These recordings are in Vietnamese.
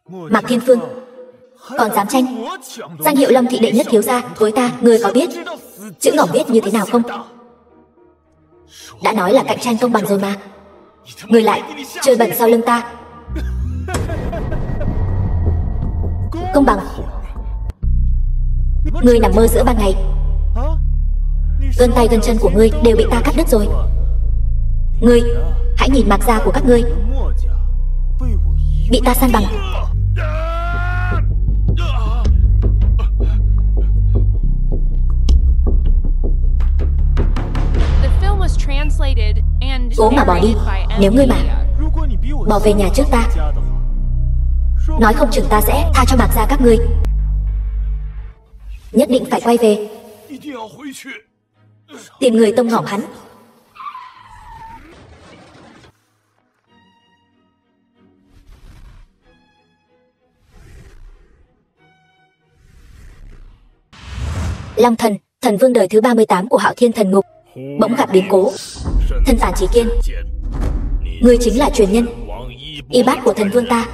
Mạc Thiên Phương, còn dám tranh danh hiệu Lâm thị đệ nhất thiếu gia với ta, ngươi có biết chữ ngỏng viết như thế nào không? Đã nói là cạnh tranh công bằng rồi mà, ngươi lại chơi bẩn sau lưng ta. Công bằng? Ngươi nằm mơ giữa ban ngày. Gân tay gân chân của ngươi đều bị ta cắt đứt rồi. Ngươi hãy nhìn Mạc gia của các ngươi bị ta san bằng. Cố mà bỏ đi. Nếu ngươi mà bỏ về nhà trước ta, nói không chừng ta sẽ tha cho Mạc gia các ngươi. Nhất định phải quay về tìm người tông ngỏm hắn. Long Thần, thần vương đời thứ 38 của Hạo Thiên Thần Ngục, bỗng gặp biến cố. Thân phản Chí Kiên, ngươi chính là truyền nhân y bát của thần vương ta.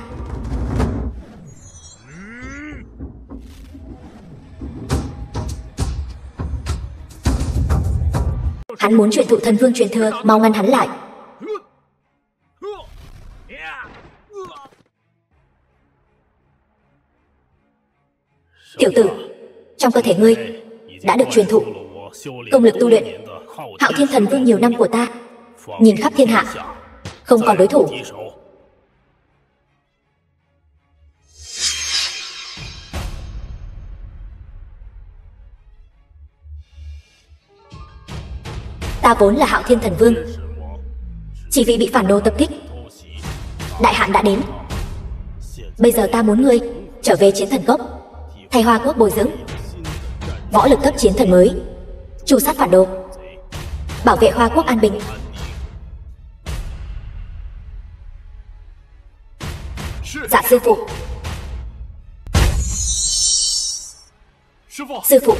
Hắn muốn truyền thụ thần vương truyền thừa, mau ngăn hắn lại. Tiểu tử, trong cơ thể ngươi đã được truyền thụ công lực tu luyện Hạo Thiên Thần Vương nhiều năm của ta, nhìn khắp thiên hạ không còn đối thủ. Ta vốn là Hạo Thiên Thần Vương, chỉ vì bị phản đồ tập kích, đại hạn đã đến. Bây giờ ta muốn ngươi trở về Chiến Thần Cốc, thay Hoa Quốc bồi dưỡng võ lực cấp chiến thần mới, tru sát phản đồ, bảo vệ Hoa Quốc an bình. Dạ sư phụ. Sư phụ.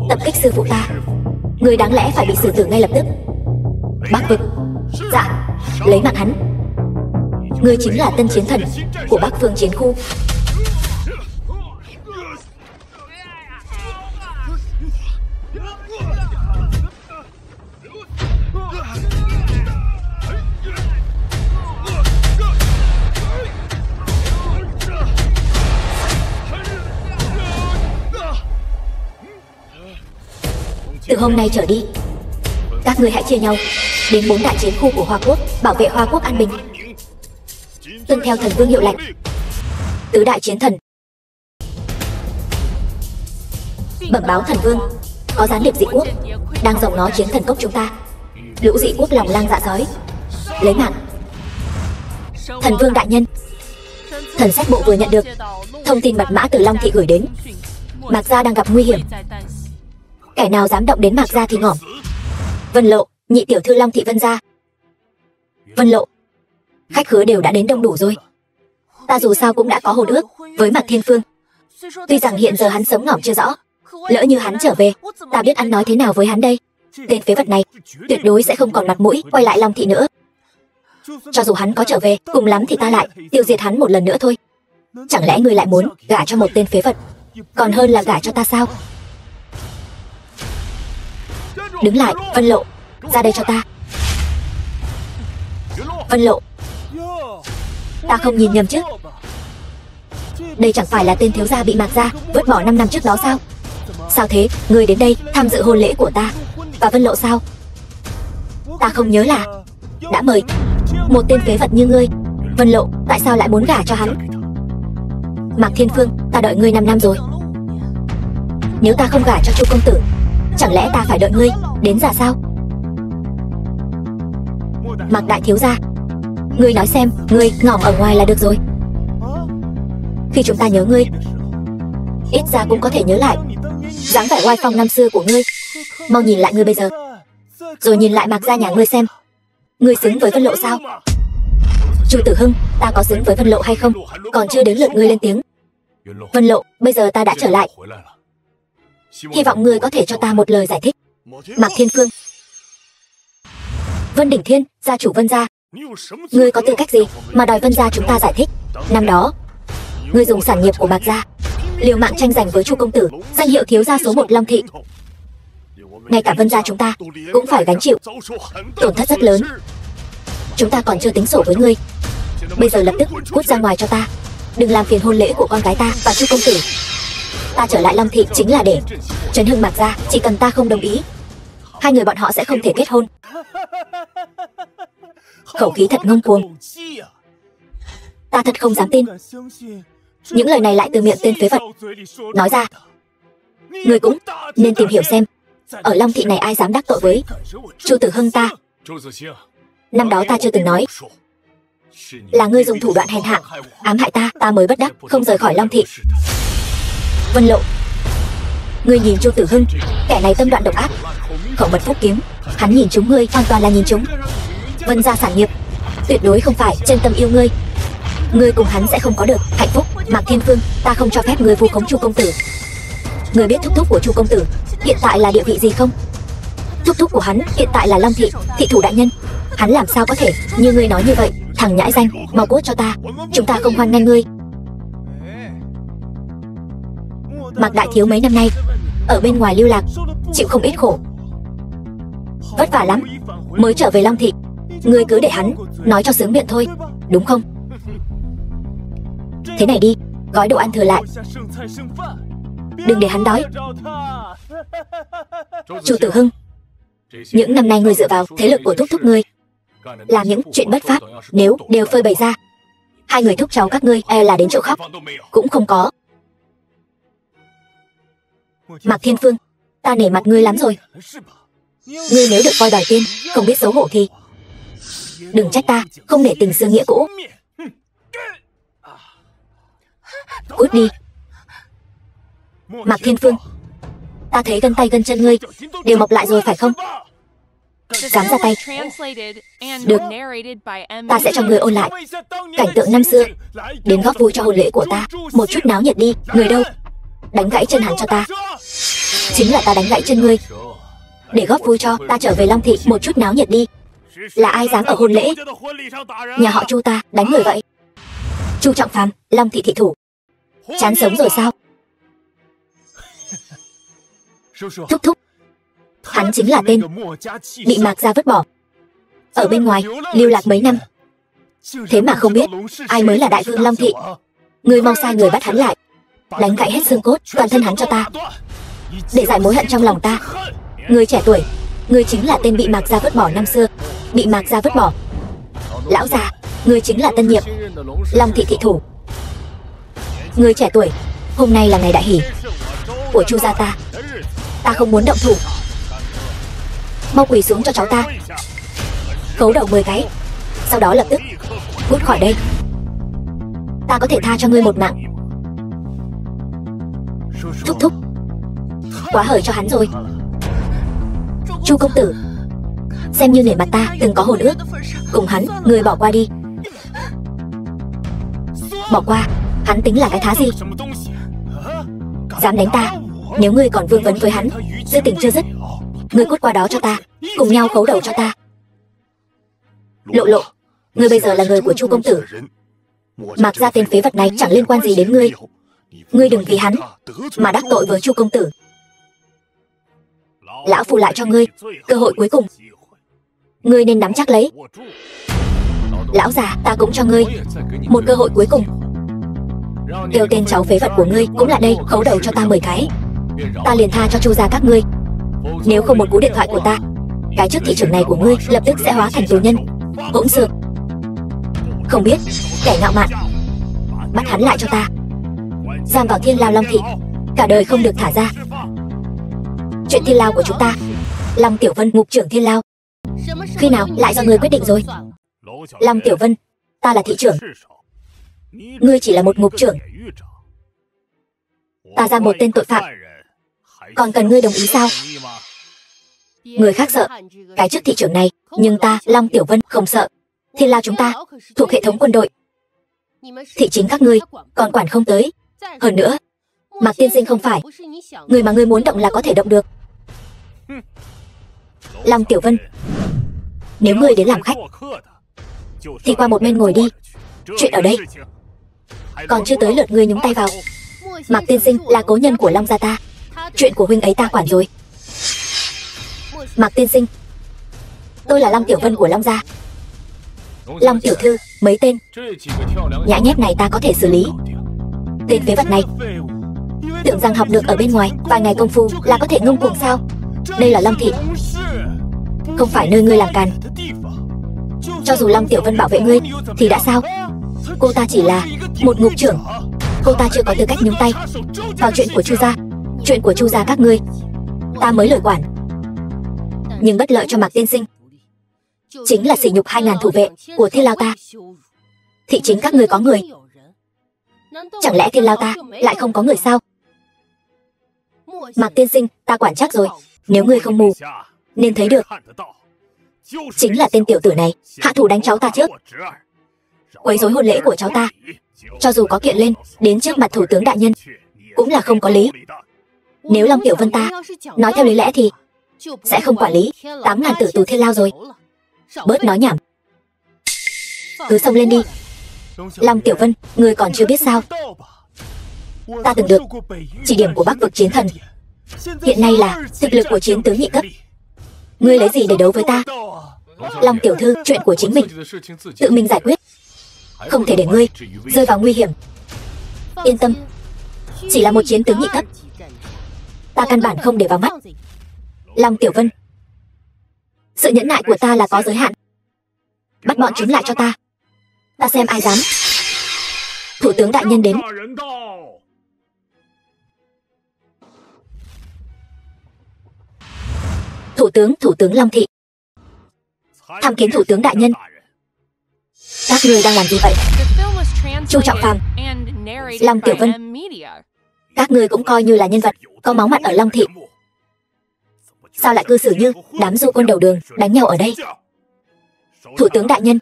Tập kích sư phụ ta, người đáng lẽ phải bị xử tử ngay lập tức. Bắc vực. Dạ, lấy mạng hắn. Ngươi chính là tân chiến thần của Bắc Phương Chiến Khu. Từ hôm nay trở đi, các ngươi hãy chia nhau đến 4 đại chiến khu của Hoa Quốc, bảo vệ Hoa Quốc an bình, tuân theo thần vương hiệu lệnh. Tứ đại chiến thần. Bẩm báo thần vương, có gián điệp dị quốc đang dòng nó Chiến Thần Cốc chúng ta. Lũ dị quốc lòng lang dạ sói, lấy mạng. Thần vương đại nhân, thần sách bộ vừa nhận được thông tin mật mã từ Long thị gửi đến. Mạc gia đang gặp nguy hiểm, kẻ nào dám động đến Mạc gia thì ngỏm. Vân Lộ, nhị tiểu thư Long thị Vân gia. Vân Lộ, khách khứa đều đã đến đông đủ rồi. Ta dù sao cũng đã có hôn ước với Mạc Thiên Phương. Tuy rằng hiện giờ hắn sống ngỏm chưa rõ, lỡ như hắn trở về, ta biết ăn nói thế nào với hắn đây. Tên phế vật này tuyệt đối sẽ không còn mặt mũi quay lại Long thị nữa. Cho dù hắn có trở về, cùng lắm thì ta lại tiêu diệt hắn một lần nữa thôi. Chẳng lẽ ngươi lại muốn gả cho một tên phế vật còn hơn là gả cho ta sao? Đứng lại, Vân Lộ, ra đây cho ta. Vân Lộ, ta không nhìn nhầm chứ? Đây chẳng phải là tên thiếu gia bị Mạc gia vứt bỏ 5 năm trước đó sao? Sao thế, ngươi đến đây tham dự hôn lễ của ta và Vân Lộ sao? Ta không nhớ là đã mời một tên phế vật như ngươi. Vân Lộ, tại sao lại muốn gả cho hắn? Mạc Thiên Phương, ta đợi ngươi 5 năm rồi. Nếu ta không gả cho Chu công tử, chẳng lẽ ta phải đợi ngươi đến già sao? Mạc đại thiếu gia, ngươi nói xem, ngươi ngỏm ở ngoài là được rồi. Khi chúng ta nhớ ngươi, ít ra cũng có thể nhớ lại dáng vẻ oai phong năm xưa của ngươi. Mau nhìn lại ngươi bây giờ, rồi nhìn lại Mạc gia nhà ngươi xem, ngươi xứng với Vân Lộ sao? Chu Tử Hưng, ta có xứng với Vân Lộ hay không, còn chưa đến lượt ngươi lên tiếng. Vân Lộ, bây giờ ta đã trở lại. Hy vọng ngươi có thể cho ta một lời giải thích. Mạc Thiên Phương. Vân Đỉnh Thiên, gia chủ Vân gia. Ngươi có tư cách gì mà đòi Vân gia chúng ta giải thích? Năm đó ngươi dùng sản nghiệp của Mạc gia liều mạng tranh giành với Chu công tử danh hiệu thiếu gia số 1 Long thị. Ngay cả Vân gia chúng ta cũng phải gánh chịu tổn thất rất lớn. Chúng ta còn chưa tính sổ với ngươi. Bây giờ lập tức cút ra ngoài cho ta. Đừng làm phiền hôn lễ của con gái ta và Chu công tử. Ta trở lại Long thị chính là để chấn hưng Mạc gia. Chỉ cần ta không đồng ý, hai người bọn họ sẽ không thể kết hôn. Khẩu khí thật ngông cuồng. Ta thật không dám tin những lời này lại từ miệng tên phế vật nói ra. Ngươi cũng nên tìm hiểu xem ở Long thị này ai dám đắc tội với Chu Tử Hưng ta. Năm đó ta chưa từng nói là ngươi dùng thủ đoạn hèn hạ ám hại ta, ta mới bất đắc không rời khỏi Long thị. Vân Lộ, ngươi nhìn Chu Tử Hưng, kẻ này tâm đoạn độc ác, khẩu mật phúc kiếm, hắn nhìn chúng ngươi hoàn toàn là nhìn chúng Vân gia sản nghiệp, tuyệt đối không phải chân tâm yêu ngươi. Ngươi cùng hắn sẽ không có được hạnh phúc. Mạc Thiên Phương, ta không cho phép ngươi vu khống Chu công tử. Ngươi biết thúc thúc của Chu công tử hiện tại là địa vị gì không? Thúc thúc của hắn hiện tại là Long thị thị thủ đại nhân. Hắn làm sao có thể như ngươi nói như vậy? Thằng nhãi danh, mau cút cho ta, chúng ta không hoan nghênh ngươi. Mạc đại thiếu mấy năm nay ở bên ngoài lưu lạc, chịu không ít khổ, vất vả lắm mới trở về Long thị. Ngươi cứ để hắn nói cho sướng miệng thôi, đúng không? Thế này đi, gói đồ ăn thừa lại, đừng để hắn đói. Chu Tử Hưng, những năm nay ngươi dựa vào thế lực của thúc thúc ngươi làm những chuyện bất pháp, nếu đều phơi bày ra, hai người thúc cháu các ngươi e là đến chỗ khóc cũng không có. Mạc Thiên Phương, ta nể mặt ngươi lắm rồi. Ngươi nếu được coi đòi tiên, không biết xấu hổ thì đừng trách ta không nể tình xưa nghĩa cũ. Cút đi. Mạc Thiên Phương, ta thấy gân tay gân chân ngươi đều mọc lại rồi phải không? Dám ra tay. Được, ta sẽ cho ngươi ôn lại cảnh tượng năm xưa, đến góp vui cho hôn lễ của ta. Một chút náo nhiệt đi. Người đâu? Đánh gãy chân hắn cho ta. Chính là ta đánh gãy chân ngươi, để góp vui cho ta trở về Long thị. Một chút náo nhiệt đi. Là ai dám ở hôn lễ nhà họ Chu ta đánh người vậy? Chu Trọng Phàm, Long thị thị thủ. Chán sống rồi sao? Thúc thúc, hắn chính là tên bị Mạc gia vứt bỏ ở bên ngoài lưu lạc mấy năm, thế mà không biết ai mới là đại vương Long thị. Ngươi mau sai người bắt hắn lại, đánh gãy hết xương cốt toàn thân hắn cho ta, để giải mối hận trong lòng ta. Ngươi trẻ tuổi, ngươi chính là tên bị Mạc gia vứt bỏ năm xưa. Bị Mạc gia vứt bỏ. Lão già, ngươi chính là tân nhiệm Long thị thị thủ. Ngươi trẻ tuổi, hôm nay là ngày đại hỷ của Chu gia ta. Ta không muốn động thủ. Mau quỳ xuống cho cháu ta, khấu đầu 10 cái, sau đó lập tức cút khỏi đây. Ta có thể tha cho ngươi một mạng. Thúc thúc, quá hời cho hắn rồi. Chu công tử, xem như nể mặt ta từng có hôn ước cùng hắn, ngươi bỏ qua đi. Bỏ qua, hắn tính là cái thá gì? Dám đánh ta, nếu ngươi còn vương vấn với hắn, dư tình chưa dứt, ngươi cút qua đó cho ta, cùng nhau khấu đầu cho ta. Lộ Lộ, ngươi bây giờ là người của Chu công tử. Mạc gia tên phế vật này chẳng liên quan gì đến ngươi. Ngươi đừng vì hắn mà đắc tội với Chu công tử. Lão phu lại cho ngươi cơ hội cuối cùng, ngươi nên nắm chắc lấy. Lão già, ta cũng cho ngươi một cơ hội cuối cùng. Kêu tên cháu phế vật của ngươi cũng lại đây, khấu đầu cho ta 10 cái, ta liền tha cho Chu gia các ngươi. Nếu không một cú điện thoại của ta, cái chức thị trưởng này của ngươi lập tức sẽ hóa thành tù nhân. Hỗn xược, không biết kẻ ngạo mạn, bắt hắn lại cho ta, giam vào Thiên Lao Long thị, cả đời không được thả ra. Chuyện Thiên Lao của chúng ta, Long Tiểu Vân ngục trưởng Thiên Lao, khi nào lại do ngươi quyết định rồi? Long Tiểu Vân, ta là thị trưởng, ngươi chỉ là một ngục trưởng. Ta ra một tên tội phạm, còn cần ngươi đồng ý sao? Người khác sợ cái chức thị trưởng này, nhưng ta, Long Tiểu Vân, không sợ. Thiên Lao chúng ta thuộc hệ thống quân đội, thị chính các ngươi còn quản không tới. Hơn nữa, Mạc tiên sinh không phải người mà ngươi muốn động là có thể động được. Long Tiểu Vân, nếu ngươi đến làm khách thì qua một bên ngồi đi. Chuyện ở đây còn chưa tới lượt ngươi nhúng tay vào. Mạc tiên sinh là cố nhân của Long gia ta, chuyện của huynh ấy ta quản rồi. Mạc tiên sinh, tôi là Long Tiểu Vân của Long gia. Long tiểu thư, mấy tên nhã nhép này ta có thể xử lý. Tên phế vật này tưởng rằng học được ở bên ngoài vài ngày công phu là có thể ngông cuồng sao? Đây là Long thị, không phải nơi ngươi làm càn. Cho dù Long Tiểu Vân bảo vệ ngươi thì đã sao? Cô ta chỉ là một ngục trưởng, cô ta chưa có tư cách nhúng tay vào chuyện của Chu gia. Chuyện của Chu gia các ngươi ta mới lời quản, nhưng bất lợi cho Mạc tiên sinh chính là sỉ nhục 2000 thủ vệ của Thiên Lao ta. Thị chính các ngươi có người, chẳng lẽ Thiên Lao ta lại không có người sao? Mạc tiên sinh, ta quản chắc rồi. Nếu ngươi không mù nên thấy được, chính là tên tiểu tử này hạ thủ đánh cháu ta trước, quấy rối hôn lễ của cháu ta. Cho dù có kiện lên đến trước mặt thủ tướng đại nhân cũng là không có lý. Nếu Long Tiểu Vân ta nói theo lý lẽ thì sẽ không quản lý 8000 tử tù Thiên Lao rồi. Bớt nói nhảm, cứ xông lên đi. Long Tiểu Vân, ngươi còn chưa biết sao? Ta từng được chỉ điểm của Bắc vực chiến thần, hiện nay là thực lực của chiến tướng nhị cấp. Ngươi lấy gì để đấu với ta? Long tiểu thư, chuyện của chính mình tự mình giải quyết, không thể để ngươi rơi vào nguy hiểm. Yên tâm, chỉ là một chiến tướng nhị cấp, ta căn bản không để vào mắt. Long Tiểu Vân, sự nhẫn nại của ta là có giới hạn. Bắt bọn chúng lại cho ta, ta xem ai dám. Thủ tướng đại nhân đến. Thủ tướng Long thị tham kiến thủ tướng đại nhân. Các ngươi đang làm gì vậy? Chu Trọng Phàm, Long Tiểu Vân, các ngươi cũng coi như là nhân vật có máu mặt ở Long thị, sao lại cư xử như đám du côn đầu đường đánh nhau ở đây? Thủ tướng đại nhân,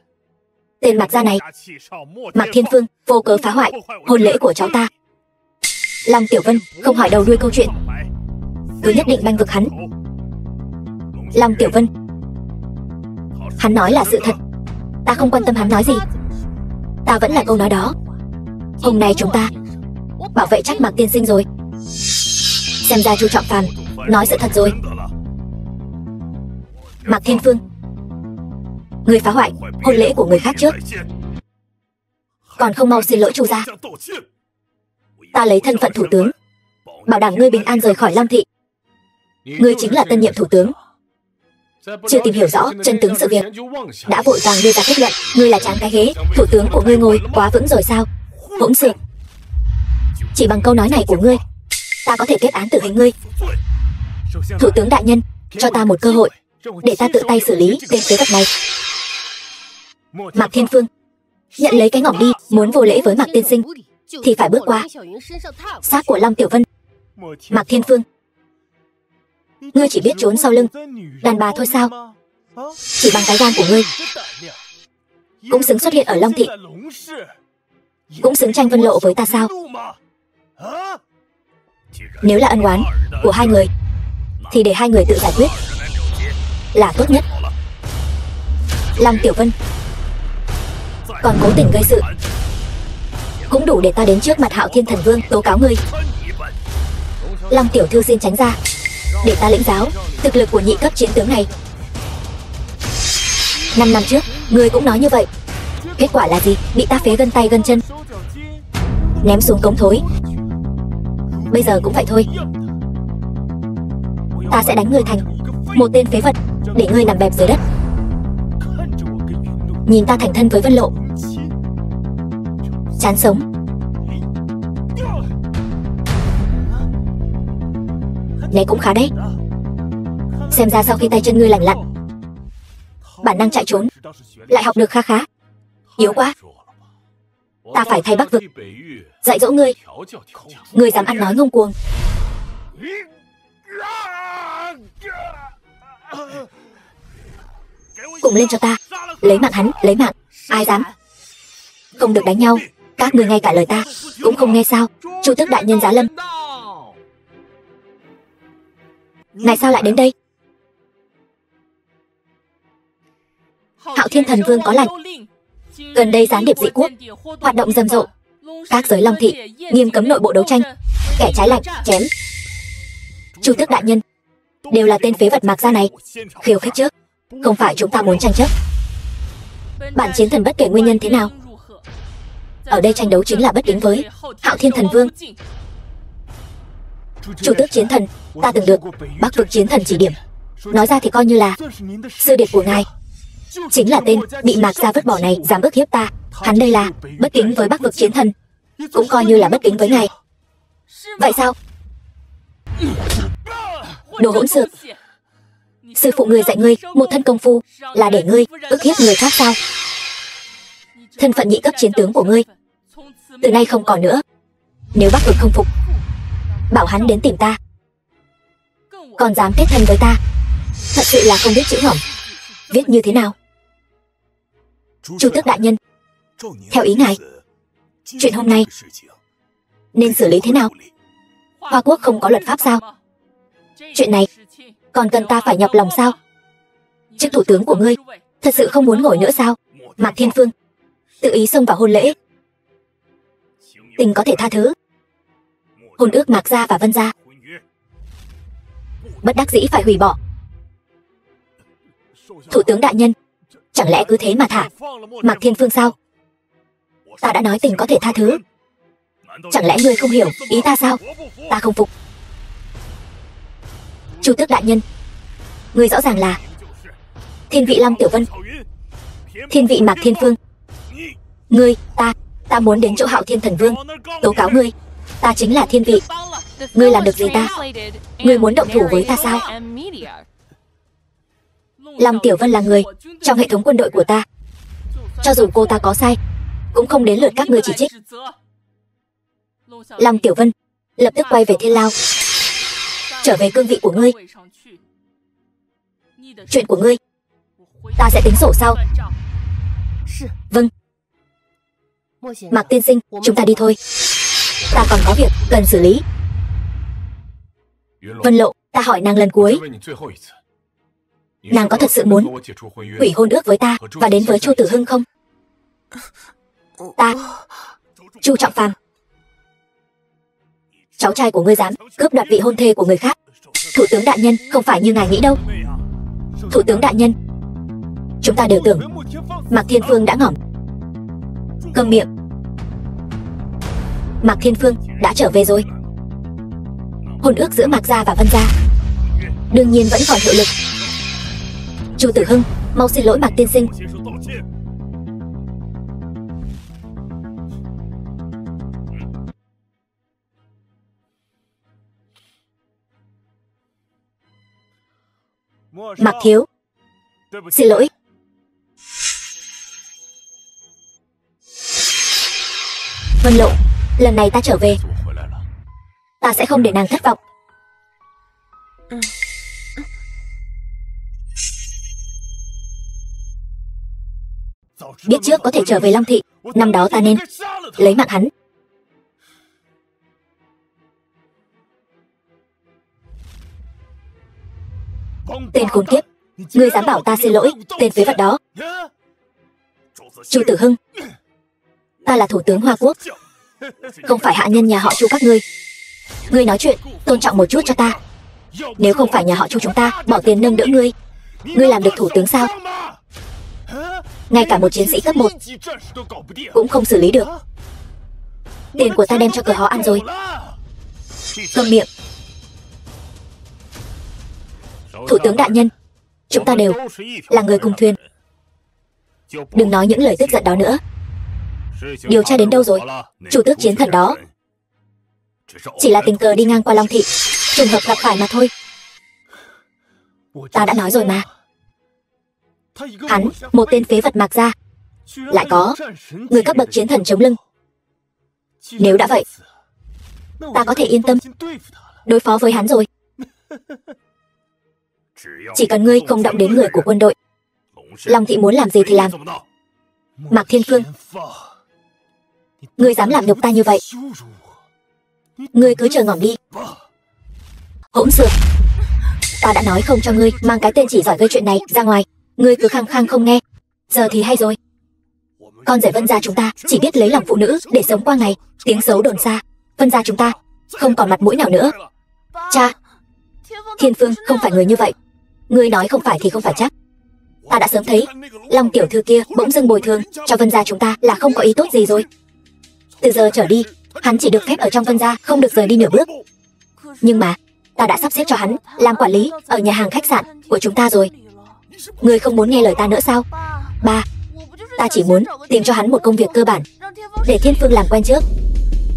tên Mạc gia này, Mạc Thiên Phương, vô cớ phá hoại hôn lễ của cháu ta. Long Tiểu Vân không hỏi đầu đuôi câu chuyện, cứ nhất định banh vực hắn. Long Tiểu Vân, hắn nói là sự thật, ta không quan tâm hắn nói gì. Ta vẫn là câu nói đó, hôm nay chúng ta bảo vệ chắc Mạc tiên sinh rồi. Xem ra Chu Trọng Phàm nói sự thật rồi. Mạc Thiên Phương, người phá hoại hôn lễ của người khác trước, còn không mau xin lỗi Chu gia. Ta lấy thân phận thủ tướng bảo đảm ngươi bình an rời khỏi Long thị. Ngươi chính là tân nhiệm thủ tướng, chưa tìm hiểu rõ chân tướng sự việc đã vội vàng đưa ra kết luận ngươi là tráng cái ghế thủ tướng của ngươi ngồi quá vững rồi sao? Hỗn xược, chỉ bằng câu nói này của ngươi ta có thể kết án tử hình ngươi. Thủ tướng đại nhân, cho ta một cơ hội để ta tự tay xử lý tên phế vật này. Mạc Thiên Phương, nhận lấy cái ngỏng đi. Muốn vô lễ với Mạc tiên sinh thì phải bước qua xác của Long Tiểu Vân. Mạc Thiên Phương, ngươi chỉ biết trốn sau lưng đàn bà thôi sao? Chỉ bằng cái gan của ngươi cũng xứng xuất hiện ở Long thị, cũng xứng tranh Vân Lộ với ta sao? Nếu là ân oán của hai người thì để hai người tự giải quyết là tốt nhất. Long Tiểu Vân còn cố tình gây sự, cũng đủ để ta đến trước mặt Hạo Thiên Thần Vương tố cáo ngươi. Long tiểu thư xin tránh ra, để ta lĩnh giáo thực lực của nhị cấp chiến tướng này. 5 năm trước ngươi cũng nói như vậy, kết quả là gì? Bị ta phế gân tay gân chân, ném xuống cống thối. Bây giờ cũng vậy thôi, ta sẽ đánh ngươi thành một tên phế vật để ngươi nằm bẹp dưới đất. Nhìn ta thành thân với Vân Lộ, chán sống. Né cũng khá đấy. Xem ra sau khi tay chân ngươi lành lặn, bản năng chạy trốn lại học được kha khá. Yếu quá, ta phải thay Bắc vực dạy dỗ ngươi. Ngươi dám ăn nói ngông cuồng, cùng lên cho ta, lấy mạng hắn, lấy mạng. Ai dám? Không được đánh nhau. Các ngươi ngay cả lời ta cũng không nghe sao? Chu tước đại nhân giá lâm, Ngài sao lại đến đây? Hạo Thiên Thần Vương có lệnh, gần đây gián điệp dị quốc hoạt động rầm rộ, các giới Long Thị nghiêm cấm nội bộ đấu tranh, kẻ trái lệnh chém. Chu tước đại nhân, đều là tên phế vật Mạc Gia này khiêu khích trước, không phải chúng ta muốn tranh chấp. Bản chiến thần bất kể nguyên nhân thế nào, ở đây tranh đấu chính là bất kính với Hạo Thiên Thần Vương. Chu tước chiến thần, ta từng được Bắc vực chiến thần chỉ điểm, nói ra thì coi như là sư điệt của ngài. Chính là tên bị Mạc Gia vứt bỏ này dám ức hiếp ta. Hắn đây là bất kính với Bắc vực chiến thần, cũng coi như là bất kính với ngài. Vậy sao? Đồ hỗn xược! Sư phụ ngươi dạy ngươi một thân công phu là để ngươi ức hiếp người khác sao? Thân phận nhị cấp chiến tướng của ngươi từ nay không còn nữa. Nếu Bắc vực không phục, bảo hắn đến tìm ta. Còn dám kết thân với ta, thật sự là không biết chữ hỏng viết như thế nào. Chu tước đại nhân, theo ý ngài, chuyện hôm nay nên xử lý thế nào? Hoa quốc không có luật pháp sao? Chuyện này còn cần ta phải nhọc lòng sao? Chức thủ tướng của ngươi thật sự không muốn ngồi nữa sao? Mạc Thiên Phương tự ý xông vào hôn lễ, tình có thể tha thứ. Hôn ước Mạc Gia và Vân Gia bất đắc dĩ phải hủy bỏ. Thủ tướng đại nhân, chẳng lẽ cứ thế mà thả Mạc Thiên Phương sao? Ta đã nói tình có thể tha thứ, chẳng lẽ ngươi không hiểu ý ta sao? Ta không phục. Chu tước đại nhân, ngươi rõ ràng là thiên vị Long Tiểu Vân, thiên vị Mạc Thiên Phương. Ngươi, ta muốn đến chỗ Hạo Thiên Thần Vương tố cáo ngươi. Ta chính là thiên vị, ngươi làm được gì ta? Ngươi muốn động thủ với ta sao? Long Tiểu Vân là người trong hệ thống quân đội của ta, cho dù cô ta có sai cũng không đến lượt các ngươi chỉ trích. Long Tiểu Vân, lập tức quay về Thiên Lao, trở về cương vị của ngươi. Chuyện của ngươi ta sẽ tính sổ sau. Vâng. Mạc tiên sinh, chúng ta đi thôi, ta còn có việc cần xử lý. Vân Lộ, ta hỏi nàng lần cuối, nàng có thật sự muốn hủy hôn ước với ta và đến với Chu Tử Hưng không? Ta, Chu Trọng Phàm, cháu trai của ngươi dám cướp đoạt vị hôn thê của người khác. Thủ tướng đại nhân, không phải như ngài nghĩ đâu. Thủ tướng đại nhân, chúng ta đều tưởng Mạc Thiên Phương đã ngỏm. Câm miệng. Mạc Thiên Phương đã trở về rồi. Hôn ước giữa Mạc Gia và Vân Gia đương nhiên vẫn còn hiệu lực. Chu Tử Hưng, mau xin lỗi Mạc tiên sinh. Mạc thiếu, xin lỗi. Vân Lộ, lần này ta trở về, ta sẽ không để nàng thất vọng. Biết trước có thể trở về Long Thị, năm đó ta nên lấy mạng hắn. Tên khốn kiếp, ngươi dám bảo ta xin lỗi tên phế vật đó? Chu Tử Hưng, ta là thủ tướng Hoa Quốc, không phải hạ nhân nhà họ Chu các ngươi. Ngươi nói chuyện tôn trọng một chút cho ta. Nếu không phải nhà họ Chu chúng ta bỏ tiền nâng đỡ ngươi, ngươi làm được thủ tướng sao? Ngay cả một chiến sĩ cấp 1 cũng không xử lý được. Tiền của ta đem cho cờ họ ăn rồi. Câm miệng. Thủ tướng đại nhân, chúng ta đều là người cùng thuyền, đừng nói những lời tức giận đó nữa. Điều tra đến đâu rồi? Chủ tước chiến thần đó chỉ là tình cờ đi ngang qua Long Thị, trùng hợp gặp phải mà thôi. Ta đã nói rồi mà. Hắn, một tên phế vật Mạc Gia, lại có người cấp bậc chiến thần chống lưng. Nếu đã vậy, ta có thể yên tâm đối phó với hắn rồi. Chỉ cần ngươi không động đến người của quân đội, Long Thị muốn làm gì thì làm. Mạc Thiên Phương, ngươi dám làm nhục ta như vậy, ngươi cứ chờ ngỏm đi. Hỗn xược. Ta đã nói không cho ngươi mang cái tên chỉ giỏi gây chuyện này ra ngoài. Ngươi cứ khăng khăng không nghe. Giờ thì hay rồi. Con rể Vân gia chúng ta chỉ biết lấy lòng phụ nữ để sống qua ngày. Tiếng xấu đồn xa, Vân gia chúng ta không còn mặt mũi nào nữa. Cha, Thiên Phương không phải người như vậy. Ngươi nói không phải thì không phải chắc. Ta đã sớm thấy Long tiểu thư kia bỗng dưng bồi thường cho Vân gia chúng ta là không có ý tốt gì rồi. Từ giờ trở đi, hắn chỉ được phép ở trong Vân gia, không được rời đi nửa bước. Nhưng mà ta đã sắp xếp cho hắn làm quản lý ở nhà hàng khách sạn của chúng ta rồi. Ngươi không muốn nghe lời ta nữa sao? Ba, ta chỉ muốn tìm cho hắn một công việc cơ bản để Thiên Phương làm quen trước.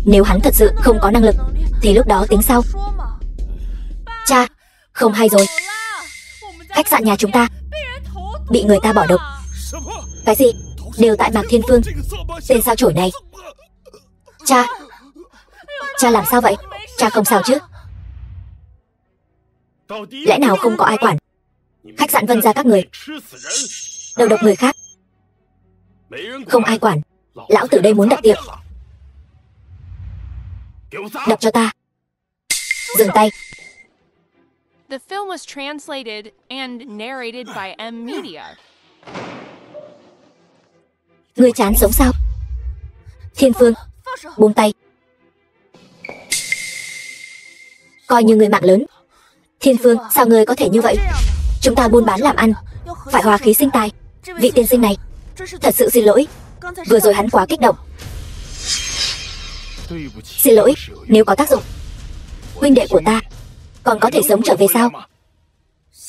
Nếu hắn thật sự không có năng lực thì lúc đó tính sau. Cha, không hay rồi. Khách sạn nhà chúng ta bị người ta bỏ độc. Cái gì? Đều tại Mạc Thiên Phương, tên sao chổi này. Cha, cha làm sao vậy? Cha không sao chứ? Lẽ nào không có ai quản? Khách sạn Vân gia các người đầu độc người khác, không ai quản. Lão tử đây muốn đập tiệc. Đập cho ta. Dừng tay. The film was translated and narrated by M Media. Ngươi chán sống sao? Thiên Phương, buông tay. Coi như người mạng lớn. Thiên Phương, sao ngươi có thể như vậy? Chúng ta buôn bán làm ăn, phải hòa khí sinh tài. Vị tiên sinh này, thật sự xin lỗi. Vừa rồi hắn quá kích động. Xin lỗi, nếu có tác dụng. Huynh đệ của ta còn có thể sống trở về sao?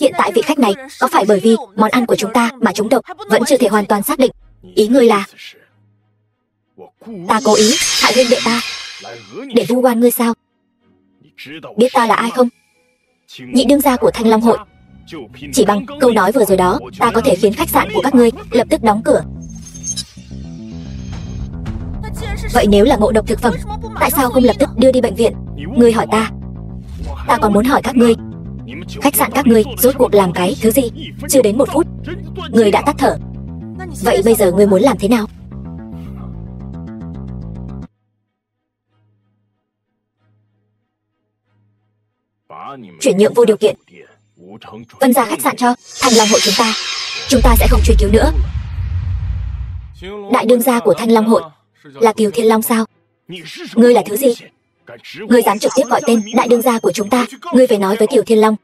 Hiện tại vị khách này có phải bởi vì món ăn của chúng ta mà trúng độc vẫn chưa thể hoàn toàn xác định. Ý ngươi là ta cố ý hại huynh đệ ta để vu oan ngươi sao? Biết ta là ai không? Nhị đương gia của Thanh Long hội. Chỉ bằng câu nói vừa rồi đó, ta có thể khiến khách sạn của các ngươi lập tức đóng cửa. Vậy nếu là ngộ độc thực phẩm, tại sao không lập tức đưa đi bệnh viện? Ngươi hỏi ta, ta còn muốn hỏi các ngươi, khách sạn các ngươi rốt cuộc làm cái thứ gì? Chưa đến 1 phút, ngươi đã tắt thở. Vậy bây giờ ngươi muốn làm thế nào? Chuyển nhượng vô điều kiện Vân gia khách sạn cho Thanh Long hội chúng ta sẽ không truy cứu nữa. Đại đương gia của Thanh Long hội là Kiều Thiên Long sao? Ngươi là thứ gì? Ngươi dám trực tiếp gọi tên đại đương gia của chúng ta? Ngươi phải nói với Kiều Thiên Long,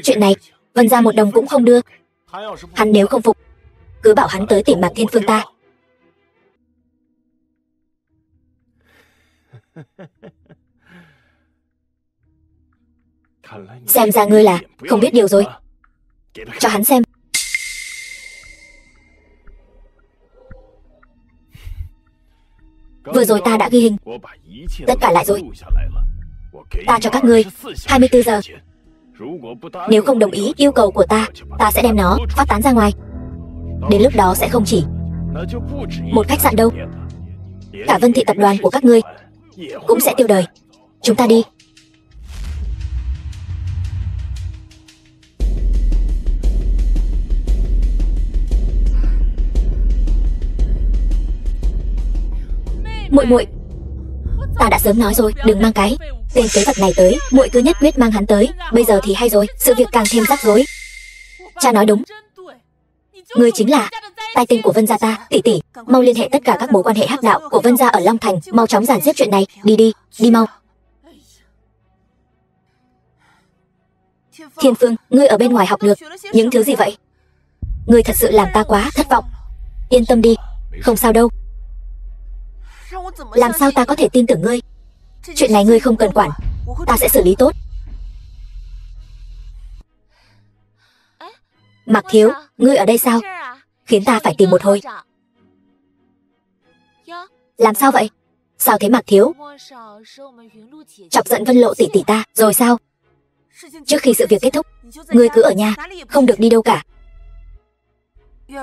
chuyện này Vân gia 1 đồng cũng không đưa. Hắn nếu không phục, cứ bảo hắn tới tìm Mạc Thiên Phương ta. Xem ra ngươi là không biết điều rồi. Cho hắn xem. Vừa rồi ta đã ghi hình tất cả lại rồi. Ta cho các ngươi 24 giờ. Nếu không đồng ý yêu cầu của ta, ta sẽ đem nó phát tán ra ngoài. Đến lúc đó sẽ không chỉ một khách sạn đâu, cả Vân thị tập đoàn của các ngươi cũng sẽ tiêu đời. Chúng ta đi. Muội muội, ta đã sớm nói rồi, đừng mang cái tên phế vật này tới. Muội cứ nhất quyết mang hắn tới. Bây giờ thì hay rồi, sự việc càng thêm rắc rối. Cha nói đúng, ngươi chính là tai tinh của Vân gia ta. Tỷ tỷ, mau liên hệ tất cả các mối quan hệ hắc đạo của Vân gia ở Long Thành, mau chóng dàn xếp chuyện này. Đi mau. Thiên Phương, ngươi ở bên ngoài học được những thứ gì vậy? Ngươi thật sự làm ta quá thất vọng. Yên tâm đi, không sao đâu. Làm sao ta có thể tin tưởng ngươi? Chuyện này ngươi không cần quản, ta sẽ xử lý tốt. Mạc thiếu, ngươi ở đây sao? Khiến ta phải tìm một hồi. Làm sao vậy? Sao thế Mạc thiếu? Chọc giận Vân Lộ tỷ tỷ ta rồi sao? Trước khi sự việc kết thúc, ngươi cứ ở nhà, không được đi đâu cả.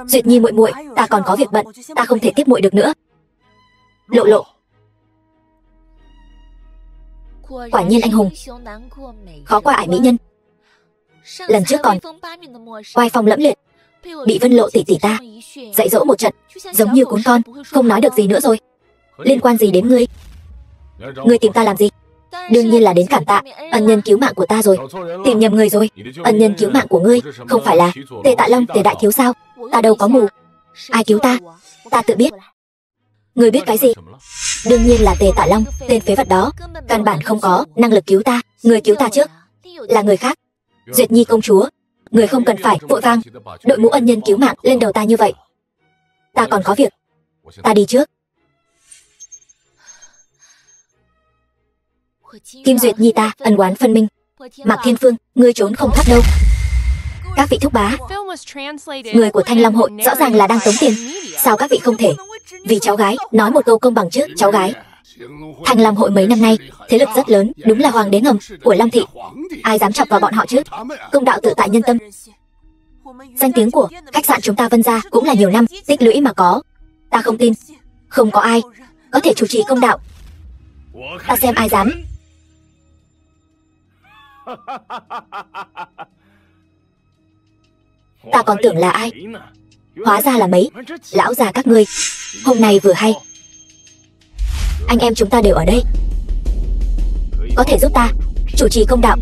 Duyệt Nhi muội muội, ta còn có việc bận, ta không thể tiếp muội được nữa. Lộ Lộ, quả nhiên anh hùng, khó qua ải mỹ nhân. Lần trước còn oai phong lẫm liệt, bị Vân Lộ tỷ tỷ ta dạy dỗ một trận, giống như cún con, không nói được gì nữa rồi. Liên quan gì đến ngươi? Ngươi tìm ta làm gì? Đương nhiên là đến cảm tạ ân nhân cứu mạng của ta rồi. Tìm nhầm người rồi. Ân nhân cứu mạng của ngươi không phải là Tề Tạ Long, Tề đại thiếu sao? Ta đâu có mù. Ai cứu ta? Ta tự biết. Ngươi biết cái gì? Đương nhiên là Tề Tạ Long, tên phế vật đó. Căn bản không có năng lực cứu ta. Người cứu ta trước là người khác. Duyệt Nhi công chúa. Người không cần phải vội vang đội mũ ân nhân cứu mạng lên đầu ta như vậy. Ta còn có việc. Ta đi trước. Kim Duyệt Nhi ta ân oán phân minh. Mạc Thiên Phương, ngươi trốn không thoát đâu. Các vị thúc bá, người của Thanh Long hội rõ ràng là đang tống tiền. Sao các vị không thể vì cháu gái nói một câu công bằng chứ? Cháu gái Thanh Long hội mấy năm nay thế lực rất lớn, đúng là hoàng đế ngầm của Long thị. Ai dám chọc vào bọn họ chứ? Công đạo tự tại nhân tâm. Danh tiếng của khách sạn chúng ta Vân gia cũng là nhiều năm tích lũy mà có. Ta không tin không có ai có thể chủ trì công đạo. Ta xem ai dám. Ta còn tưởng là ai, hóa ra là mấy lão già các ngươi. Hôm nay vừa hay anh em chúng ta đều ở đây, có thể giúp ta chủ trì công đạo.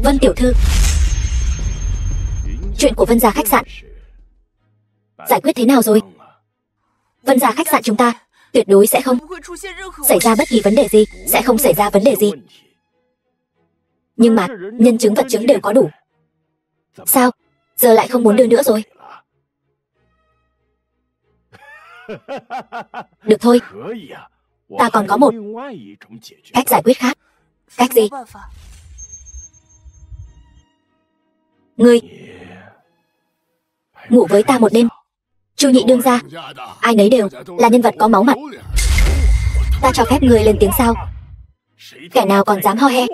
Vân tiểu thư, chuyện của Vân gia khách sạn giải quyết thế nào rồi? Vân gia khách sạn chúng ta tuyệt đối sẽ không xảy ra bất kỳ vấn đề gì, sẽ không xảy ra vấn đề gì. Nhưng mà nhân chứng vật chứng đều có đủ. Sao giờ lại không muốn đưa nữa rồi? Được thôi, ta còn có một cách giải quyết khác. Cách gì? Ngươi ngủ với ta một đêm. Chu nhị đương gia, ai nấy đều là nhân vật có máu mặt. Ta cho phép ngươi lên tiếng sao? Kẻ nào còn dám ho he,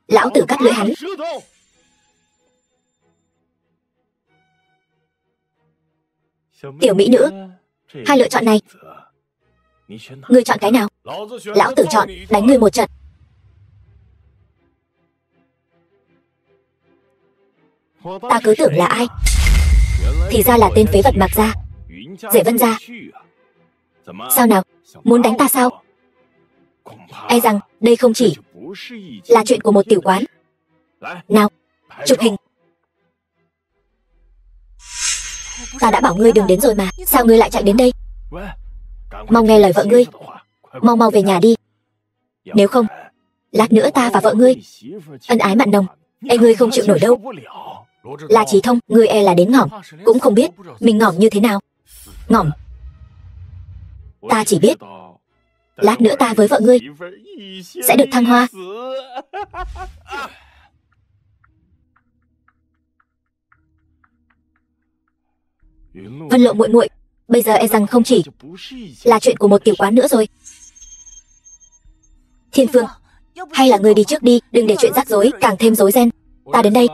lão tử cắt lưỡi hắn. Tiểu mỹ nữ, hai lựa chọn này, ngươi chọn cái nào? Lão tử chọn đánh ngươi một trận. Ta cứ tưởng là ai, thì ra là tên phế vật Mạc gia, rể Vân gia. Sao nào, muốn đánh ta sao? E rằng đây không chỉ là chuyện của một tiểu quán. Nào, chụp hình. Ta đã bảo ngươi đừng đến rồi mà, sao ngươi lại chạy đến đây? Mau nghe lời vợ ngươi, mau mau về nhà đi. Nếu không, lát nữa ta và vợ ngươi ân ái mặn nồng, ngươi không chịu nổi đâu. La Chí Thông, ngươi là đến ngỏm cũng không biết mình ngỏm như thế nào. Ngỏm. Ta chỉ biết lát nữa ta với vợ ngươi sẽ được thăng hoa. Vân Lộ muội muội, bây giờ rằng không chỉ là chuyện của một tiểu quán nữa rồi. Thiên Phương, hay là ngươi đi trước đi, đừng để chuyện rắc rối càng thêm rối ren. Ta đến đây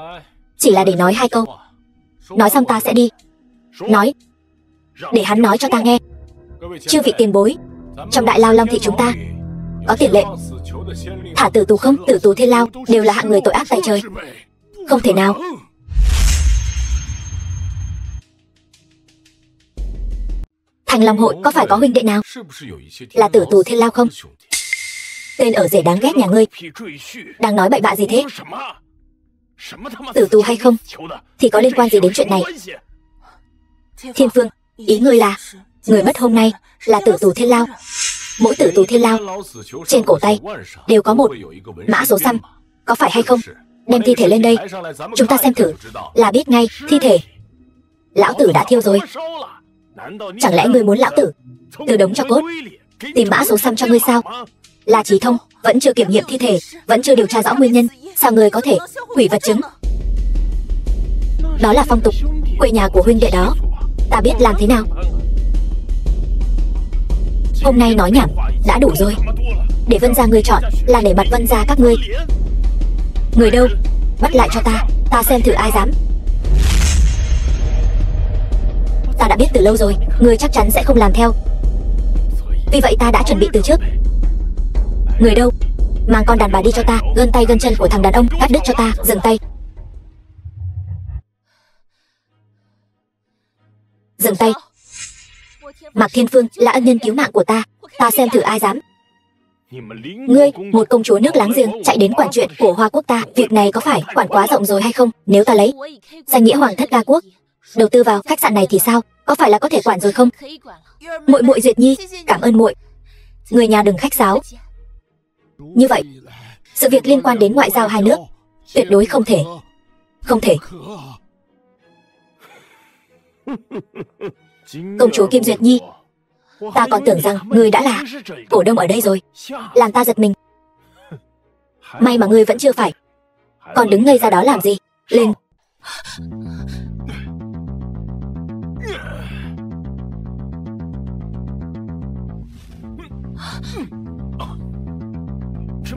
chỉ là để nói hai câu, nói xong ta sẽ đi. Nói, để hắn nói cho ta nghe. Chư vị tiền bối, trong Đại Lao Long thị chúng ta có tiền lệ thả tử tù không, tử tù thiên lao đều là hạng người tội ác tại trời. Không thể nào. Thành Long hội có phải có huynh đệ nào là tử tù thiên lao không? Tên ở rể đáng ghét nhà ngươi đang nói bậy bạ gì thế? Tử tù hay không thì có liên quan gì đến chuyện này? Thiên Phương, ý ngươi là người mất hôm nay là tử tù thiên lao. Mỗi tử tù thiên lao trên cổ tay đều có một mã số xăm, có phải hay không? Đem thi thể lên đây, chúng ta xem thử là biết ngay. Thi thể lão tử đã thiêu rồi. Chẳng lẽ ngươi muốn lão tử từ đống cho cốt tìm mã số xăm cho ngươi sao? La Chí Thông, vẫn chưa kiểm nghiệm thi thể, vẫn chưa điều tra rõ nguyên nhân, sao ngươi có thể hủy vật chứng? Đó là phong tục quê nhà của huynh đệ đó, ta biết làm thế nào. Hôm nay nói nhảm đã đủ rồi. Để Vân gia ngươi chọn là để mặt Vân gia các ngươi. Người đâu? Bắt lại cho ta xem thử ai dám. Ta đã biết từ lâu rồi, ngươi chắc chắn sẽ không làm theo. Vì vậy ta đã chuẩn bị từ trước. Người đâu? Mang con đàn bà đi cho ta, gân tay gân chân của thằng đàn ông cắt đứt cho ta, dừng tay. Dừng tay. Mạc Thiên Phương là ân nhân cứu mạng của ta xem thử ai dám. Ngươi, một công chúa nước láng giềng, chạy đến quản chuyện của Hoa quốc ta, việc này có phải quản quá rộng rồi hay không? Nếu ta lấy danh nghĩa hoàng thất Ga quốc đầu tư vào khách sạn này thì sao? Có phải là có thể quản rồi không? Muội muội Duyệt Nhi, cảm ơn muội. Người nhà đừng khách sáo. Như vậy, sự việc liên quan đến ngoại giao hai nước, tuyệt đối không thể. Không thể. Công chúa Kim Duyệt Nhi, ta còn tưởng rằng ngươi đã là cổ đông ở đây rồi, làm ta giật mình. May mà ngươi vẫn chưa phải. Còn đứng ngây ra đó làm gì? Lên.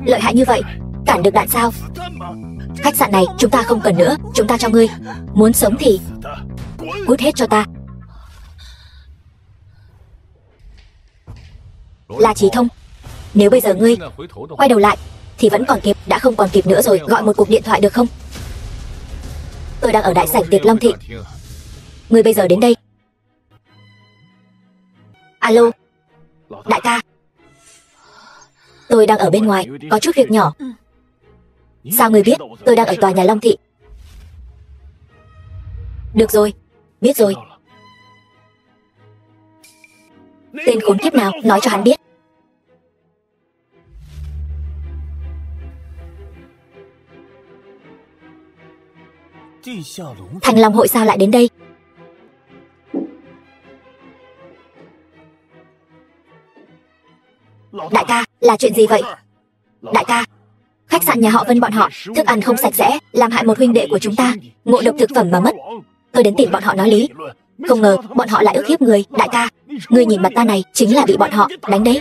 Lợi hại như vậy, cản được đạn sao? Khách sạn này chúng ta không cần nữa, chúng ta cho ngươi. Muốn sống thì cút hết cho ta. La Chí Thông, nếu bây giờ ngươi quay đầu lại thì vẫn còn kịp, đã không còn kịp nữa rồi. Gọi một cuộc điện thoại được không? Tôi đang ở đại sảnh tiệc Long Thị. Ngươi bây giờ đến đây. Alo, đại ca. Tôi đang ở bên ngoài, có chút việc nhỏ. Sao ngươi biết tôi đang ở tòa nhà Long Thị? Được rồi, biết rồi. Tên khốn kiếp nào, nói cho hắn biết. Thành Long hội sao lại đến đây? Đại ca, là chuyện gì vậy? Đại ca, khách sạn nhà họ Vân bọn họ, thức ăn không sạch sẽ, làm hại một huynh đệ của chúng ta, ngộ độc thực phẩm mà mất. Tôi đến tìm bọn họ nói lý. Không ngờ bọn họ lại ức hiếp người. Đại ca, ngươi nhìn mặt ta này, chính là bị bọn họ đánh đấy.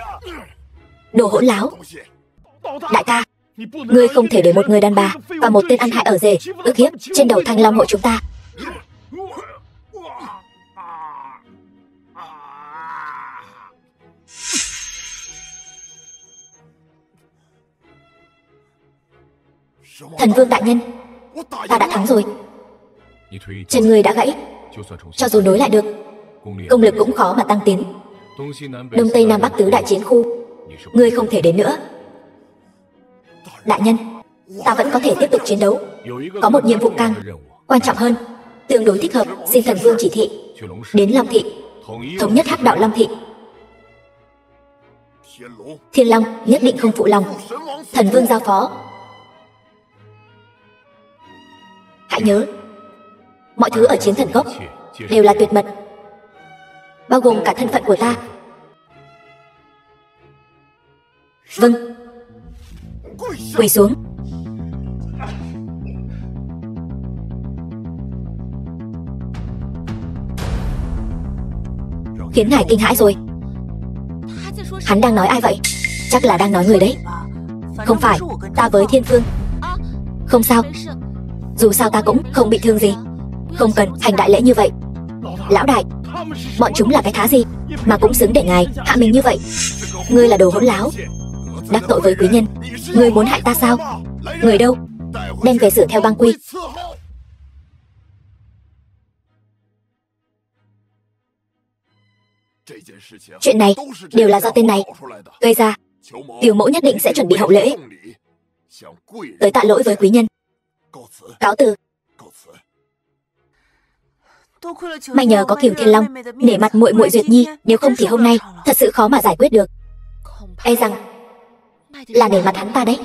Đồ hỗn láo. Đại ca, ngươi không thể để một người đàn bà và một tên ăn hại ở rể ức hiếp trên đầu Thanh Long hội chúng ta. Thần Vương đại nhân, ta đã thắng rồi. Chân ngươi đã gãy, cho dù nối lại được, công lực cũng khó mà tăng tiến. Đông Tây Nam Bắc tứ đại chiến khu, ngươi không thể đến nữa. Đại nhân, ta vẫn có thể tiếp tục chiến đấu. Có một nhiệm vụ càng quan trọng hơn, tương đối thích hợp, xin Thần Vương chỉ thị. Đến Long Thị, thống nhất Hắc đạo Long Thị. Thiên Long nhất định không phụ lòng. Thần Vương giao phó. Hãy nhớ, mọi thứ ở Chiến Thần Cốc đều là tuyệt mật, bao gồm cả thân phận của ta. Vâng. Quỳ xuống. Khiến ngài kinh hãi rồi. Hắn đang nói ai vậy? Chắc là đang nói người đấy. Không phải, ta với Thiên Phương. Không sao, dù sao ta cũng không bị thương gì. Không cần hành đại lễ như vậy. Lão đại, bọn chúng là cái thá gì mà cũng xứng để ngài hạ mình như vậy? Ngươi là đồ hỗn láo, đắc tội với quý nhân. Ngươi muốn hại ta sao? Người đâu? Đem về xử theo bang quy. Chuyện này đều là do tên này gây ra. Tiểu mẫu nhất định sẽ chuẩn bị hậu lễ, tới tạ lỗi với quý nhân. Cáo từ. May nhờ có Cửu Thiên Long nể mặt muội muội Duyệt Nhi, nếu không thì hôm nay thật sự khó mà giải quyết được. E rằng là nể mặt hắn ta đấy.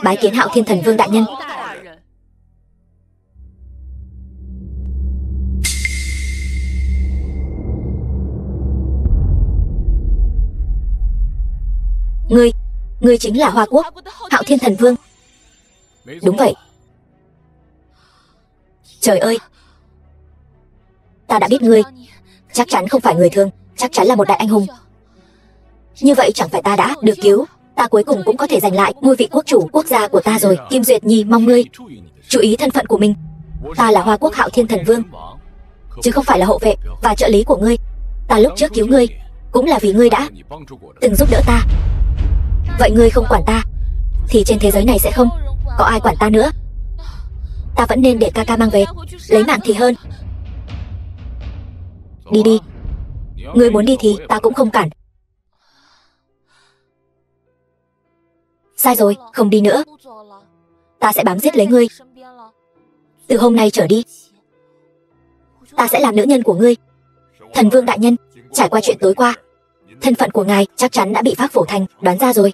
Bái kiến Hạo Thiên Thần Vương đại nhân. Ngươi chính là Hoa Quốc Hạo Thiên Thần Vương. Đúng vậy. Trời ơi, ta đã biết ngươi chắc chắn không phải người thường, chắc chắn là một đại anh hùng. Như vậy chẳng phải ta đã được cứu, ta cuối cùng cũng có thể giành lại ngôi vị quốc chủ quốc gia của ta rồi. Kim Duyệt Nhi mong ngươi chú ý thân phận của mình. Ta là Hoa Quốc Hạo Thiên Thần Vương, chứ không phải là hộ vệ và trợ lý của ngươi. Ta lúc trước cứu ngươi cũng là vì ngươi đã từng giúp đỡ ta. Vậy ngươi không quản ta thì trên thế giới này sẽ không có ai quản ta nữa. Ta vẫn nên để ca ca mang về lấy mạng thì hơn. Đi đi. Ngươi muốn đi thì ta cũng không cản. Sai rồi, không đi nữa. Ta sẽ bám giết lấy ngươi. Từ hôm nay trở đi, ta sẽ làm nữ nhân của ngươi. Thần vương đại nhân, trải qua chuyện tối qua, thân phận của ngài chắc chắn đã bị Phác Phổ Thành đoán ra rồi.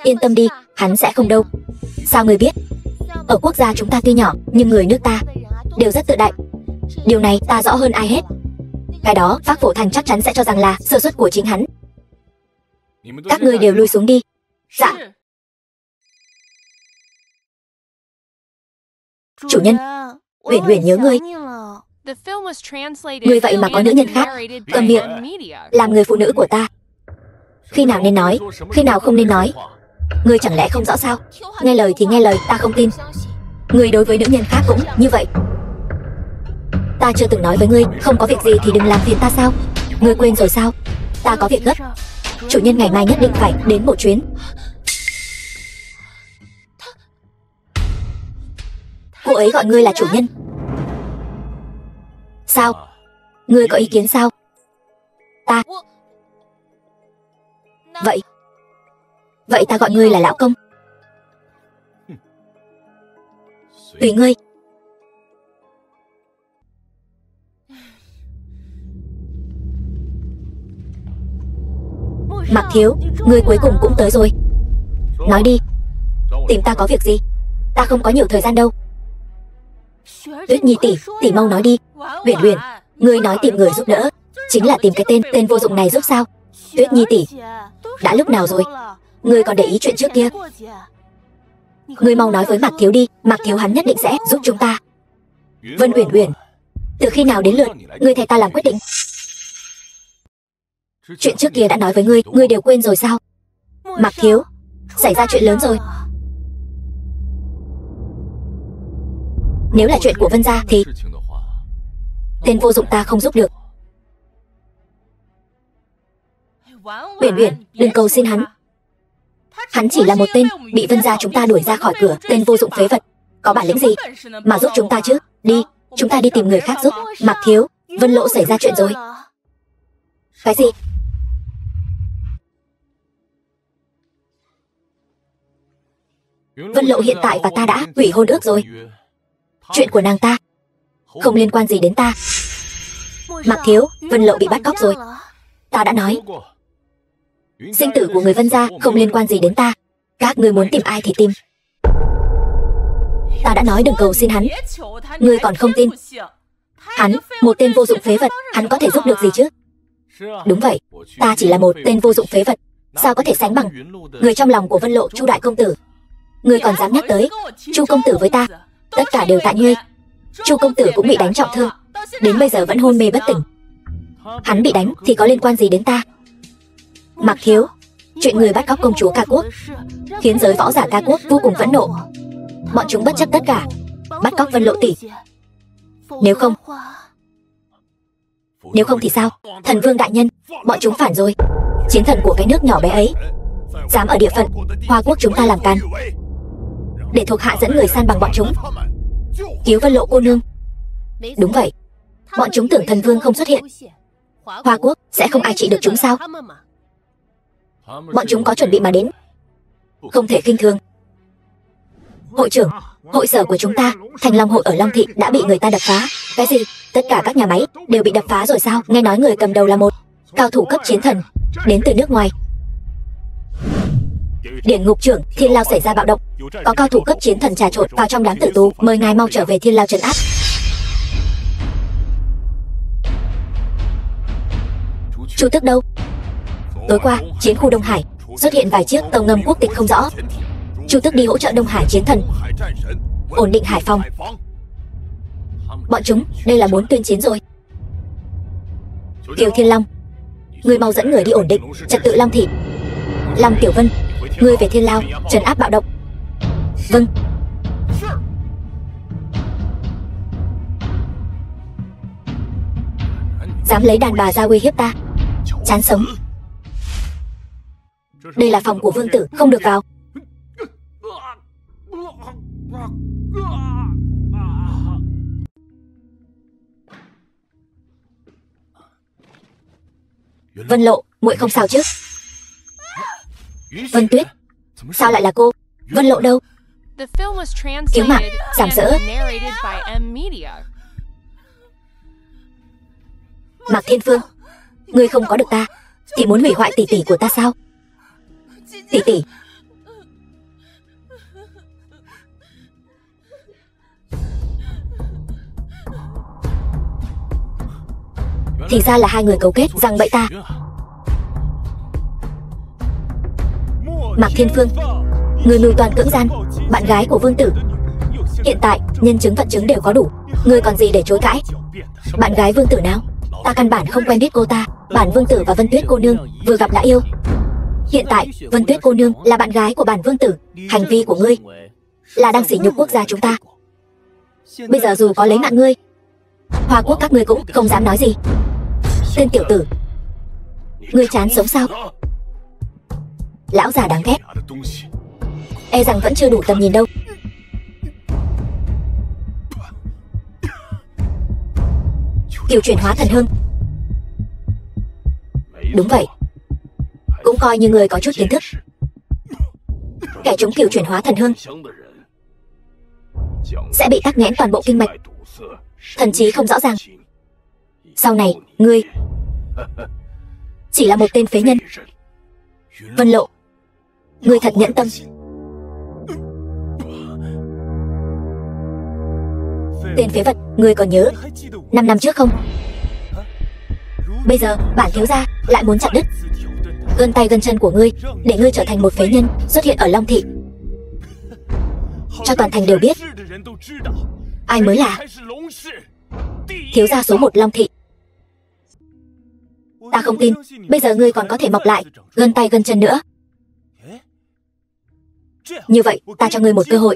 Yên tâm đi, hắn sẽ không đâu. Sao ngươi biết? Ở quốc gia chúng ta tuy nhỏ, nhưng người nước ta đều rất tự đại. Điều này ta rõ hơn ai hết. Cái đó Phác Phổ Thành chắc chắn sẽ cho rằng là sơ suất của chính hắn. Các ngươi đều lui xuống đi. Dạ. Chủ nhân, Uyển Uyển nhớ ngươi. Ngươi vậy mà có nữ nhân khác. Cầm miệng, làm người phụ nữ của ta. Khi nào nên nói, khi nào không nên nói. Ngươi chẳng lẽ không rõ sao? Nghe lời thì nghe lời, ta không tin. Ngươi đối với nữ nhân khác cũng như vậy. Ta chưa từng nói với ngươi, không có việc gì thì đừng làm phiền ta sao? Ngươi quên rồi sao? Ta có việc gấp. Chủ nhân ngày mai nhất định phải đến một chuyến. Cô ấy gọi ngươi là chủ nhân. Sao? Ngươi có ý kiến sao? Ta. Vậy ta gọi ngươi là lão công. Tùy ngươi. Mạc thiếu, ngươi cuối cùng cũng tới rồi. Nói đi, tìm ta có việc gì? Ta không có nhiều thời gian đâu. Tuyết Nhi tỷ, tỷ mau nói đi. Uyển Uyển, ngươi nói tìm người giúp đỡ, chính là tìm cái tên vô dụng này giúp sao? Tuyết Nhi tỷ, đã lúc nào rồi? Ngươi còn để ý chuyện trước kia? Ngươi mau nói với Mạc thiếu đi, Mạc thiếu hắn nhất định sẽ giúp chúng ta. Vân Uyển Uyển, từ khi nào đến lượt ngươi thay ta làm quyết định? Chuyện trước kia đã nói với ngươi đều quên rồi sao? Mạc thiếu, xảy ra chuyện lớn rồi. Nếu là chuyện của Vân gia thì tên vô dụng ta không giúp được. Uyển Uyển, đừng cầu xin hắn. Hắn chỉ là một tên bị Vân gia chúng ta đuổi ra khỏi cửa, tên vô dụng phế vật. Có bản lĩnh gì mà giúp chúng ta chứ? Đi, chúng ta đi tìm người khác giúp. Mạc thiếu, Vân Lộ xảy ra chuyện rồi. Cái gì? Vân Lộ hiện tại và ta đã hủy hôn ước rồi. Chuyện của nàng ta không liên quan gì đến ta. Mạc thiếu, Vân Lộ bị bắt cóc rồi. Ta đã nói, sinh tử của người Vân gia không liên quan gì đến ta. Các ngươi muốn tìm ai thì tìm. Ta đã nói đừng cầu xin hắn. Ngươi còn không tin. Hắn, một tên vô dụng phế vật, hắn có thể giúp được gì chứ? Đúng vậy, ta chỉ là một tên vô dụng phế vật, sao có thể sánh bằng người trong lòng của Vân Lộ, Chu đại công tử. Ngươi còn dám nhắc tới Chu công tử với ta? Tất cả đều tại ngươi. Chu công tử cũng bị đánh trọng thương, đến bây giờ vẫn hôn mê bất tỉnh. Hắn bị đánh thì có liên quan gì đến ta? Mạc thiếu, chuyện người bắt cóc công chúa Ca Quốc khiến giới võ giả Ca Quốc vô cùng phẫn nộ. Bọn chúng bất chấp tất cả bắt cóc Vân Lộ tỷ. Nếu không thì sao? Thần vương đại nhân, bọn chúng phản rồi. Chiến thần của cái nước nhỏ bé ấy dám ở địa phận Hoa Quốc chúng ta làm càn, để thuộc hạ dẫn người san bằng bọn chúng, cứu Vân Lộ cô nương. Đúng vậy, bọn chúng tưởng thần vương không xuất hiện, Hoa Quốc sẽ không ai trị được chúng sao? Bọn chúng có chuẩn bị mà đến, không thể khinh thường. Hội trưởng, hội sở của chúng ta, Thành Long hội ở Long Thị đã bị người ta đập phá. Cái gì? Tất cả các nhà máy đều bị đập phá rồi sao? Nghe nói người cầm đầu là một cao thủ cấp chiến thần đến từ nước ngoài. Điển ngục trưởng, Thiên Lao xảy ra bạo động, có cao thủ cấp chiến thần trà trộn vào trong đám tử tù, mời ngài mau trở về Thiên Lao trấn áp. Chu tước đâu? Tối qua, chiến khu Đông Hải xuất hiện vài chiếc tàu ngầm quốc tịch không rõ. Chu tước đi hỗ trợ Đông Hải chiến thần ổn định hải phòng. Bọn chúng đây là muốn tuyên chiến rồi. Kiều Thiên Long, ngươi mau dẫn người đi ổn định trật tự Long Thị. Long Tiểu Vân, ngươi về Thiên Lao trấn áp bạo động. Vâng. Dám lấy đàn bà ra uy hiếp ta, chán sống. Đây là phòng của vương tử, không được vào. Vân Lộ, muội không sao chứ? Vân Tuyết, Sao lại là cô? Vân Lộ đâu? The film was Cứu mạng, translated sàm sỡ. and narrated by M Media. Mạc Thiên Phương, ngươi không có được ta thì muốn hủy hoại tỷ tỷ của ta sao? Tỷ tỷ. Thì ra là hai người cấu kết giăng bẫy ta. Mạc Thiên Phương, người mưu toàn cưỡng gian bạn gái của vương tử. Hiện tại nhân chứng vật chứng đều có đủ, ngươi còn gì để chối cãi? Bạn gái vương tử nào? Ta căn bản không quen biết cô ta. Bản vương tử và Vân Tuyết cô nương vừa gặp đã yêu. Hiện tại Vân Tuyết cô nương là bạn gái của bản vương tử. Hành vi của ngươi là đang sỉ nhục quốc gia chúng ta. Bây giờ dù có lấy mạng ngươi, Hoa Quốc các ngươi cũng không dám nói gì. Tên tiểu tử, ngươi chán sống sao? Lão già đáng ghét, e rằng vẫn chưa đủ tầm nhìn đâu. Cửu chuyển hóa thần hương. Đúng vậy, cũng coi như người có chút kiến thức. Kẻ trúng cửu chuyển hóa thần hương sẽ bị tắc nghẽn toàn bộ kinh mạch, thần trí không rõ ràng. Sau này ngươi chỉ là một tên phế nhân. Vân Lộ, ngươi thật nhẫn tâm. Tên phế vật, ngươi còn nhớ 5 năm trước không? Bây giờ bản thiếu gia lại muốn chặt đứt gân tay gân chân của ngươi, để ngươi trở thành một phế nhân xuất hiện ở Long Thị, cho toàn thành đều biết ai mới là thiếu gia số 1 Long Thị. Ta không tin bây giờ ngươi còn có thể mọc lại gân tay gân chân nữa. Như vậy ta cho ngươi một cơ hội.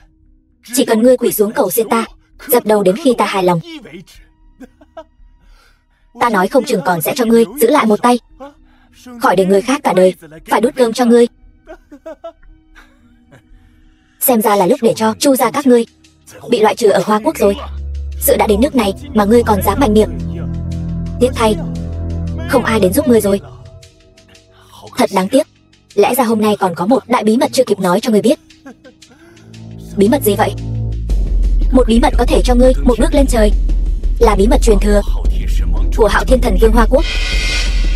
Chỉ cần ngươi quỳ xuống cầu xin ta, dập đầu đến khi ta hài lòng, ta nói không chừng còn sẽ cho ngươi giữ lại một tay, khỏi để người khác cả đời phải đút cơm cho ngươi. Xem ra là lúc để cho Chu gia các ngươi bị loại trừ ở Hoa Quốc rồi. Sự đã đến nước này mà ngươi còn dám mạnh miệng. Tiếc thay, không ai đến giúp ngươi rồi. Thật đáng tiếc. Lẽ ra hôm nay còn có một đại bí mật chưa kịp nói cho ngươi biết. Bí mật gì vậy? Một bí mật có thể cho ngươi một bước lên trời. Là bí mật truyền thừa của Hạo Thiên Thần Vương Hoa Quốc.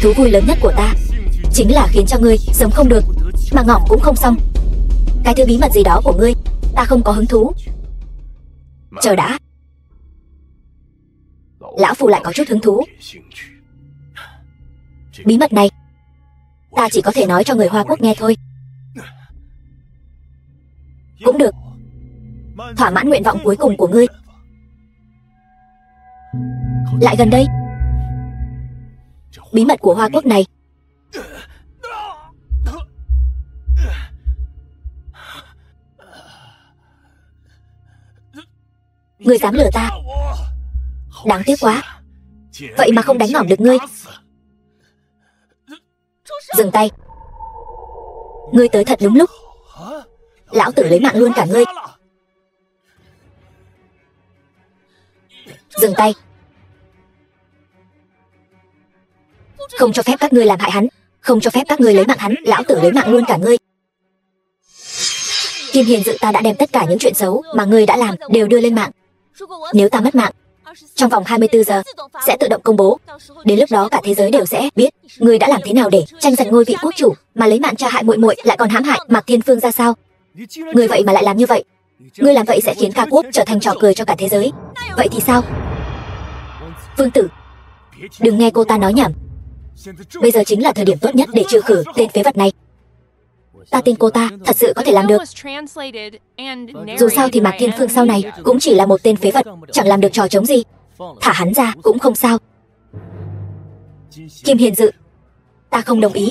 Thú vui lớn nhất của ta chính là khiến cho ngươi sống không được mà ngỏm cũng không xong. Cái thứ bí mật gì đó của ngươi ta không có hứng thú. Chờ đã, lão phu lại có chút hứng thú. Bí mật này ta chỉ có thể nói cho người Hoa Quốc nghe thôi. Cũng được, thỏa mãn nguyện vọng cuối cùng của ngươi. Lại gần đây. Bí mật của Hoa Quốc này ngươi dám lừa ta. Đáng tiếc quá, vậy mà không đánh ngỏm được ngươi. Dừng tay. Ngươi tới thật đúng lúc. Lão tử lấy mạng luôn cả ngươi. Dừng tay. Không cho phép các ngươi làm hại hắn, không cho phép các ngươi lấy mạng hắn. Lão tử lấy mạng luôn cả ngươi. Kim Hiền Dự ta đã đem tất cả những chuyện xấu mà ngươi đã làm đều đưa lên mạng. Nếu ta mất mạng, trong vòng 24 giờ sẽ tự động công bố. Đến lúc đó cả thế giới đều sẽ biết ngươi đã làm thế nào để tranh giành ngôi vị quốc chủ, mà lấy mạng cho hại muội muội, lại còn hãm hại Mạc Thiên Phương ra sao. Ngươi vậy mà lại làm như vậy. Ngươi làm vậy sẽ khiến Ca Quốc trở thành trò cười cho cả thế giới. Vậy thì sao? Vương tử, đừng nghe cô ta nói nhảm. Bây giờ chính là thời điểm tốt nhất để trừ khử tên phế vật này. Ta tin cô ta thật sự có thể làm được. Dù sao thì Mạc Thiên Phương sau này cũng chỉ là một tên phế vật, chẳng làm được trò trống gì. Thả hắn ra cũng không sao. Kim Hiền Dự, ta không đồng ý.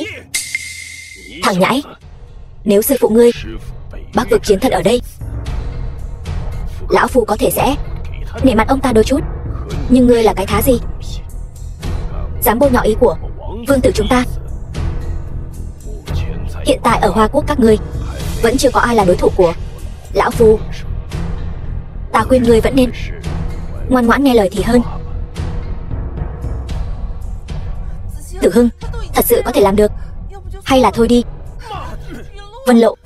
Thằng nhãi, nếu sư phụ ngươi Bắc vực chiến thần ở đây, lão phu có thể sẽ nể mặt ông ta đôi chút. Nhưng ngươi là cái thá gì, dám bôi nhọ ý của vương tử chúng ta? Hiện tại ở Hoa Quốc các ngươi vẫn chưa có ai là đối thủ của lão phu. Ta khuyên ngươi vẫn nên ngoan ngoãn nghe lời thì hơn. Tử Hưng thật sự có thể làm được, hay là thôi đi. Vân Lộ,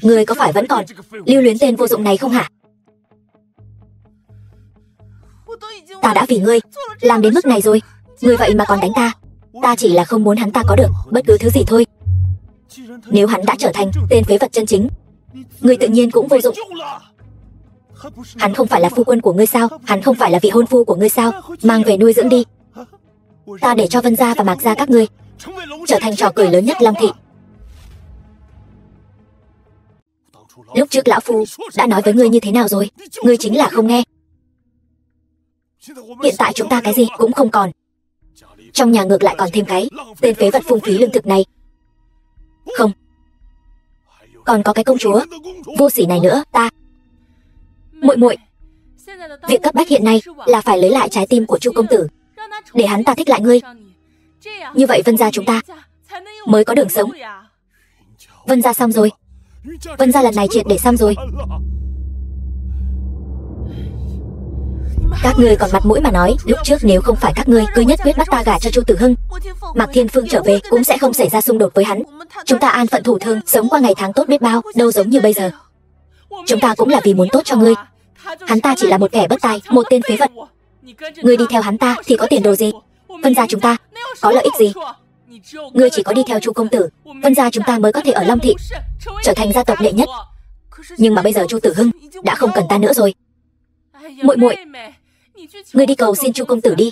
Ngươi có phải vẫn còn lưu luyến tên vô dụng này không hả? Ta đã vì ngươi làm đến mức này rồi, ngươi vậy mà còn đánh ta. Ta chỉ là không muốn hắn ta có được bất cứ thứ gì thôi. Nếu hắn đã trở thành tên phế vật chân chính, ngươi tự nhiên cũng vô dụng. Hắn không phải là phu quân của ngươi sao? Hắn không phải là vị hôn phu của ngươi sao? Mang về nuôi dưỡng đi. Ta để cho Vân gia và Mạc gia các ngươi trở thành trò cười lớn nhất Long thị. Lúc trước lão phu đã nói với ngươi như thế nào rồi? Ngươi chính là không nghe. Hiện tại chúng ta cái gì cũng không còn. Trong nhà ngược lại còn thêm cái tên phế vật phung phí lương thực này. Không, còn có cái công chúa vô sỉ này nữa. Ta muội muội, việc cấp bách hiện nay là phải lấy lại trái tim của Chu công tử, để hắn ta thích lại ngươi. Như vậy Vân gia chúng ta mới có đường sống. Vân gia xong rồi. Vân gia lần này triệt để xong rồi. Các ngươi còn mặt mũi mà nói lúc trước nếu không phải các ngươi cứ nhất quyết bắt ta gả cho Chu Tử Hưng, Mạc Thiên Phương trở về cũng sẽ không xảy ra xung đột với hắn. Chúng ta an phận thủ thường sống qua ngày tháng tốt biết bao, đâu giống như bây giờ. Chúng ta cũng là vì muốn tốt cho ngươi. Hắn ta chỉ là một kẻ bất tài, một tên phế vật. Ngươi đi theo hắn ta thì có tiền đồ gì? Vân gia chúng ta có lợi ích gì? Ngươi chỉ có đi theo Chu công tử, Vân gia chúng ta mới có thể ở Long thị trở thành gia tộc đệ nhất. Nhưng mà bây giờ Chu Tử Hưng đã không cần ta nữa rồi. Muội muội, ngươi đi cầu xin Chu công tử đi.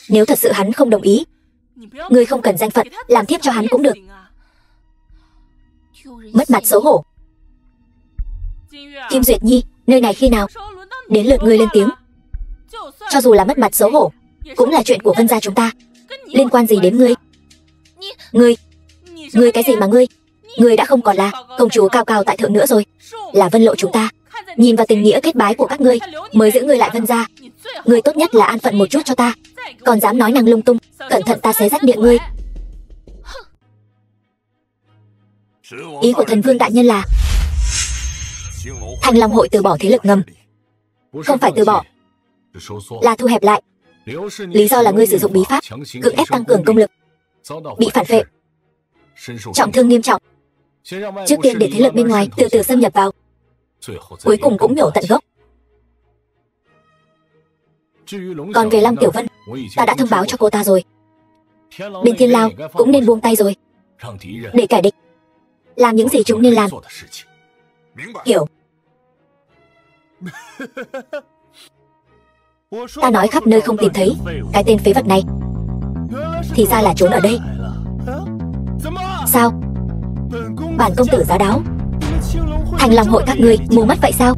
Nếu thật sự hắn không đồng ý, ngươi không cần danh phận, làm thiếp cho hắn cũng được. Mất mặt xấu hổ. Kim Duyệt Nhi, nơi này khi nào đến lượt ngươi lên tiếng? Cho dù là mất mặt xấu hổ, cũng là chuyện của Vân gia chúng ta, liên quan gì đến ngươi? Ngươi cái gì mà ngươi? Ngươi đã không còn là công chúa cao cao tại thượng nữa rồi, là Vân lộ chúng ta nhìn vào tình nghĩa kết bái của các ngươi mới giữ ngươi lại Vân gia. Ngươi tốt nhất là an phận một chút cho ta, còn dám nói năng lung tung, cẩn thận ta xé rách miệng ngươi. Ý của thần vương đại nhân là Thanh Long hội từ bỏ thế lực ngầm. Không phải từ bỏ, là thu hẹp lại. Lý do là ngươi sử dụng bí pháp cưỡng ép tăng cường công lực, bị phản phệ, trọng thương nghiêm trọng. Trước tiên để thế lực bên ngoài từ từ xâm nhập vào, cuối cùng cũng nhổ tận gốc. Còn về Long Tiểu Vân, ta đã thông báo cho cô ta rồi. Bên Thiên Lao cũng nên buông tay rồi, để kẻ địch làm những gì chúng nên làm. Hiểu? Ta nói khắp nơi không tìm thấy cái tên phế vật này, thì ra là trốn ở đây. Sao? Bản công tử giá đáo, Thanh Long hội các ngươi mù mắt vậy sao?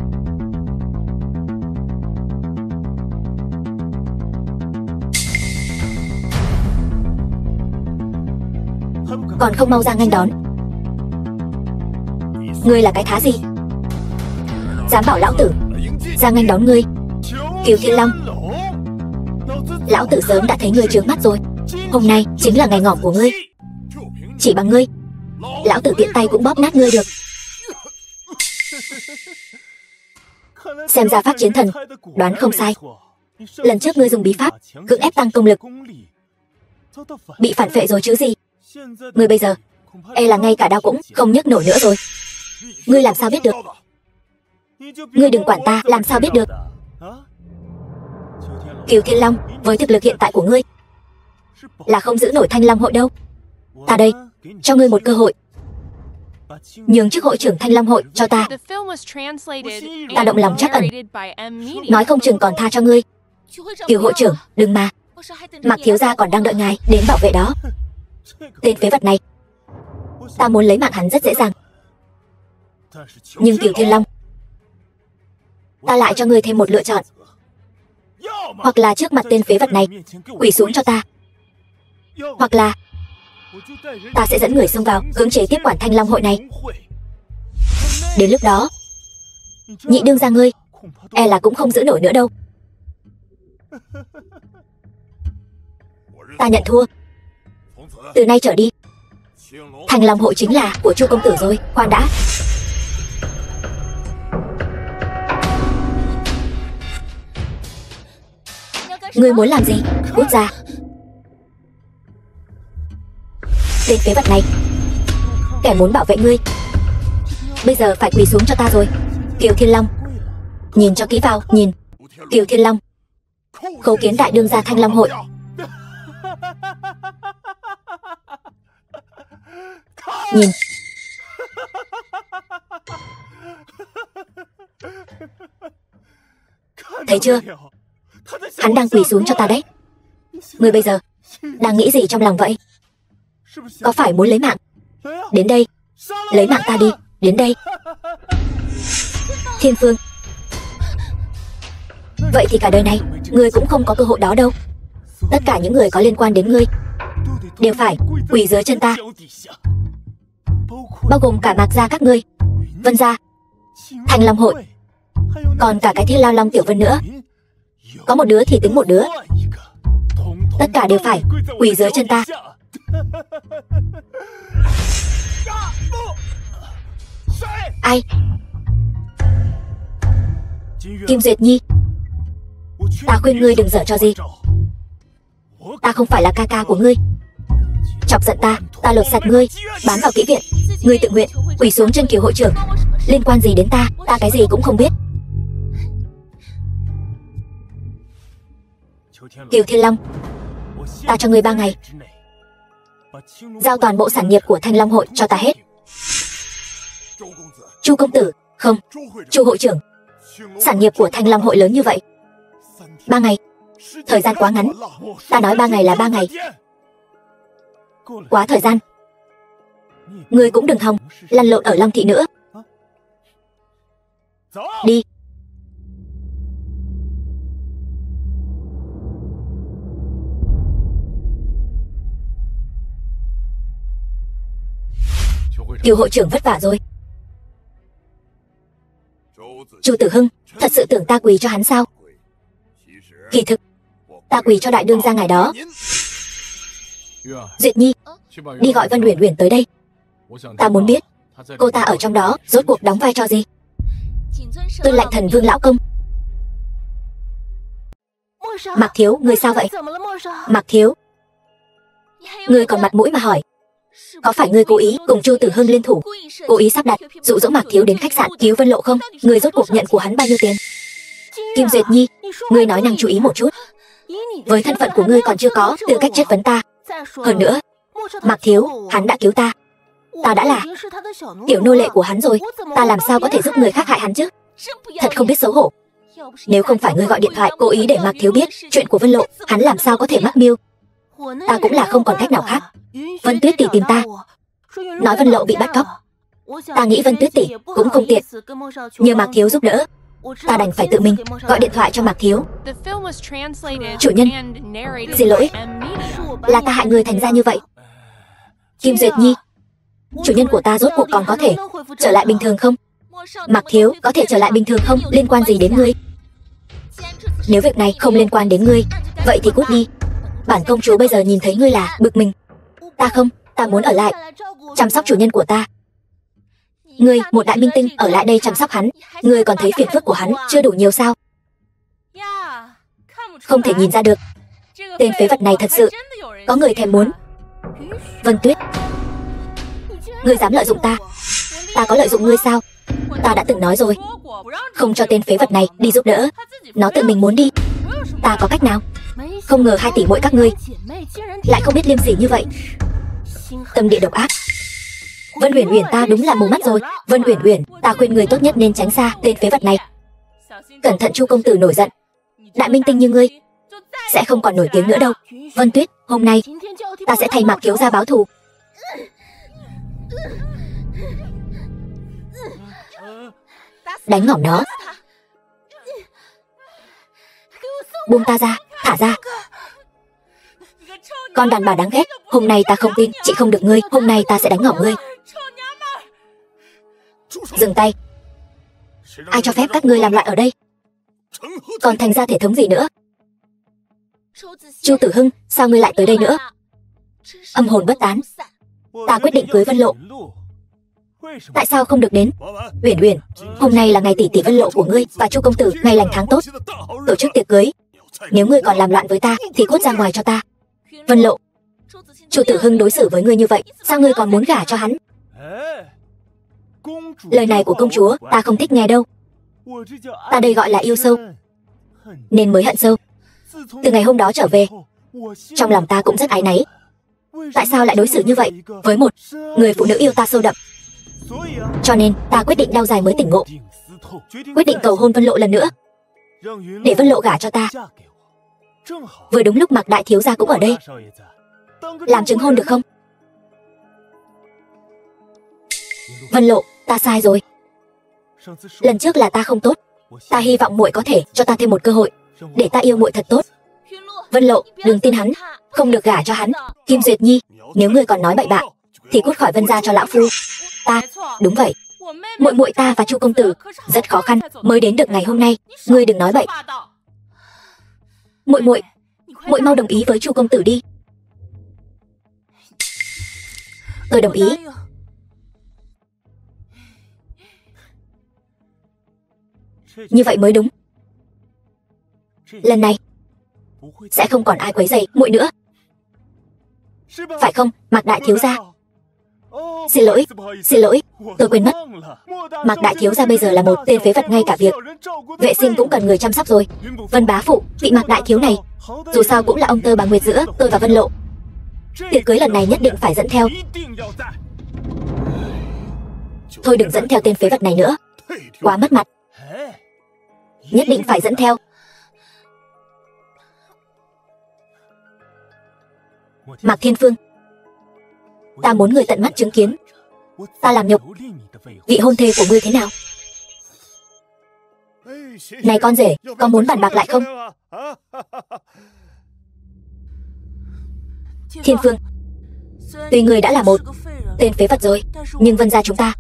Còn không mau ra nghênh đón. Ngươi là cái thá gì, dám bảo lão tử ra nghênh đón ngươi? Kiều Thiên Long, lão tử sớm đã thấy ngươi trướng mắt rồi. Hôm nay chính là ngày ngọ của ngươi. Chỉ bằng ngươi, lão tử tiện tay cũng bóp nát ngươi được. Xem ra Pháp Chiến Thần đoán không sai. Lần trước ngươi dùng bí pháp cưỡng ép tăng công lực, bị phản phệ rồi chứ gì. Ngươi bây giờ e là ngay cả đau cũng không nhấc nổi nữa rồi. Ngươi làm sao biết được? Ngươi đừng quản ta làm sao biết được. Kiều Thiên Long, với thực lực hiện tại của ngươi là không giữ nổi Thanh Long hội đâu. Ta đây cho ngươi một cơ hội, nhường chức hội trưởng Thanh Long hội cho ta. Ta động lòng trắc ẩn, nói không chừng còn tha cho ngươi. Kiều hội trưởng, đừng mà. Mạc thiếu gia còn đang đợi ngài đến bảo vệ đó. Tên phế vật này, ta muốn lấy mạng hắn rất dễ dàng. Nhưng Kiều Thiên Long, ta lại cho ngươi thêm một lựa chọn. Hoặc là trước mặt tên phế vật này quỳ xuống cho ta, hoặc là ta sẽ dẫn người xông vào cưỡng chế tiếp quản Thanh Long hội này. Đến lúc đó, nhị đương gia ngươi e là cũng không giữ nổi nữa đâu. Ta nhận thua. Từ nay trở đi, Thanh Long hội chính là của Chu công tử rồi. Khoan đã. Ngươi muốn làm gì? Cút ra. Tên phế vật này, kẻ muốn bảo vệ ngươi Bây giờ phải quỳ xuống cho ta rồi. Kiều Thiên Long, nhìn cho kỹ vào, nhìn. Kiều Thiên Long, khấu kiến đại đương gia Thanh Long hội. Nhìn. Thấy chưa? Hắn đang quỳ xuống cho ta đấy. Ngươi bây giờ đang nghĩ gì trong lòng vậy? Có phải muốn lấy mạng? Đến đây, lấy mạng ta đi, đến đây. Thiên Phương, vậy thì cả đời này ngươi cũng không có cơ hội đó đâu. Tất cả những người có liên quan đến ngươi đều phải quỳ dưới chân ta, bao gồm cả Mạc gia các ngươi, Vân gia, Thanh Long hội, còn cả cái Thiên Lao Long Tiểu Vân nữa. Có một đứa thì tính một đứa, tất cả đều phải quỳ dưới chân ta. Ai? Kim Duyệt Nhi, ta khuyên ngươi đừng giở trò gì. Ta không phải là ca ca của ngươi. Chọc giận ta, ta lột sạch ngươi, bán vào kỹ viện. Ngươi tự nguyện quỳ xuống chân Kiều hội trưởng, liên quan gì đến ta? Ta cái gì cũng không biết. Kiều Thiên Long, ta cho ngươi 3 ngày, giao toàn bộ sản nghiệp của Thanh Long hội cho ta hết. Chu công tử, không, Chu hội trưởng, sản nghiệp của Thanh Long hội lớn như vậy. 3 ngày, thời gian quá ngắn. Ta nói 3 ngày là 3 ngày. Quá thời gian. Ngươi cũng đừng hòng lăn lộn ở Long thị nữa. Đi. Kiều hội trưởng vất vả rồi. Chu Tử Hưng, thật sự tưởng ta quỳ cho hắn sao? Kỳ thực, ta quỳ cho đại đương gia ngài đó. Duyệt Nhi, đi gọi Vân Uyển Uyển tới đây. Ta muốn biết cô ta ở trong đó rốt cuộc đóng vai trò gì. Tuân lệnh thần Vương lão công. Mạc Thiếu, ngươi sao vậy? Mạc Thiếu, ngươi còn mặt mũi mà hỏi? Có phải ngươi cố ý cùng Chu Tử Hưng liên thủ, cố ý sắp đặt dụ dỗ Mạc Thiếu đến khách sạn cứu Vân Lộ không? Ngươi rốt cuộc nhận của hắn bao nhiêu tiền? Kim Duyệt Nhi, ngươi nói năng chú ý một chút. Với thân phận của ngươi còn chưa có tư cách chất vấn ta. Hơn nữa, Mạc Thiếu, hắn đã cứu ta. Ta đã là tiểu nô lệ của hắn rồi. Ta làm sao có thể giúp người khác hại hắn chứ? Thật không biết xấu hổ. Nếu không phải ngươi gọi điện thoại cố ý để Mạc Thiếu biết chuyện của Vân Lộ, hắn làm sao có thể mắc mưu? Ta cũng là không còn cách nào khác. Vân Tuyết tỷ tìm ta, nói Vân Lộ bị bắt cóc. Ta nghĩ Vân Tuyết tỷ cũng không tiện nhờ Mạc Thiếu giúp đỡ. Ta đành phải tự mình gọi điện thoại cho Mạc Thiếu. Chủ nhân, xin lỗi, là ta hại người thành ra như vậy. Kim Duyệt Nhi, chủ nhân của ta rốt cuộc còn có thể trở lại bình thường không? Mạc Thiếu có thể trở lại bình thường không? Liên quan gì đến ngươi? Nếu việc này không liên quan đến ngươi, vậy thì cút đi. Bản công chúa bây giờ nhìn thấy ngươi là bực mình. Ta không, ta muốn ở lại chăm sóc chủ nhân của ta. Ngươi, một đại minh tinh, ở lại đây chăm sóc hắn. Ngươi còn thấy phiền phức của hắn chưa đủ nhiều sao? Không thể nhìn ra được. Tên phế vật này thật sự có người thèm muốn. Vân Tuyết, ngươi dám lợi dụng ta? Ta có lợi dụng ngươi sao? Ta đã từng nói rồi, không cho tên phế vật này đi giúp đỡ. Nó tự mình muốn đi. Ta có cách nào? Không ngờ 2 tỷ muội các ngươi lại không biết liêm sỉ như vậy. Tâm địa độc ác. Vân Uyển Uyển, ta đúng là mù mắt rồi. Vân Uyển Uyển, ta khuyên người tốt nhất nên tránh xa tên phế vật này. Cẩn thận Chu công tử nổi giận. Đại minh tinh như ngươi sẽ không còn nổi tiếng nữa đâu. Vân Tuyết, hôm nay ta sẽ thay Mạc Thiếu gia báo thù. Đánh ngỏm nó. Buông ta ra, thả ra. Con đàn bà đáng ghét. Hôm nay ta không tin chị không được ngươi. Hôm nay ta sẽ đánh ngỏm ngươi. Dừng tay. Ai cho phép các ngươi làm loạn ở đây? Còn thành ra thể thống gì nữa? Chu Tử Hưng, sao ngươi lại tới đây nữa? Âm hồn bất tán. Ta quyết định cưới Vân Lộ. Tại sao không được đến? Uyển Uyển, hôm nay là ngày tỷ tỷ Vân Lộ của ngươi và Chu công tử ngày lành tháng tốt, tổ chức tiệc cưới. Nếu ngươi còn làm loạn với ta thì cút ra ngoài cho ta. Vân Lộ, Chu Tử Hưng đối xử với ngươi như vậy, sao ngươi còn muốn gả cho hắn? Lời này của công chúa ta không thích nghe đâu. Ta đây gọi là yêu sâu, nên mới hận sâu. Từ ngày hôm đó trở về, trong lòng ta cũng rất áy náy. Tại sao lại đối xử như vậy với một người phụ nữ yêu ta sâu đậm? Cho nên ta quyết định đau dài mới tỉnh ngộ, quyết định cầu hôn Vân Lộ lần nữa, để Vân Lộ gả cho ta. Vừa đúng lúc Mạc đại thiếu gia cũng ở đây, làm chứng hôn được không? Vân Lộ, ta sai rồi. Lần trước là ta không tốt. Ta hy vọng muội có thể cho ta thêm một cơ hội, để ta yêu muội thật tốt. Vân Lộ, đừng tin hắn, không được gả cho hắn. Kim Duyệt Nhi, nếu ngươi còn nói bậy bạ, thì cút khỏi Vân gia cho lão phu. Ta, đúng vậy. Muội muội ta và Chu công tử rất khó khăn mới đến được ngày hôm nay. Ngươi đừng nói bậy. Muội mau đồng ý với Chu công tử đi. Tôi đồng ý. Như vậy mới đúng. Lần này sẽ không còn ai quấy rầy muội nữa, phải không, Mạc đại thiếu gia? Xin lỗi, tôi quên mất. Mạc đại thiếu gia bây giờ là một tên phế vật, ngay cả việc vệ sinh cũng cần người chăm sóc rồi. Vân bá phụ, vị Mạc đại thiếu này dù sao cũng là ông tơ bà nguyệt giữa tôi và Vân Lộ. Tiệc cưới lần này nhất định phải dẫn theo. Thôi đừng dẫn theo tên phế vật này nữa, quá mất mặt. Nhất định phải dẫn theo. Mạc Thiên Phương, ta muốn người tận mắt chứng kiến ta làm nhục vị hôn thê của ngươi thế nào. Này con rể, có muốn bàn bạc lại không? Thiên Phương, tuy ngươi đã là một tên phế vật rồi, nhưng Vân gia chúng ta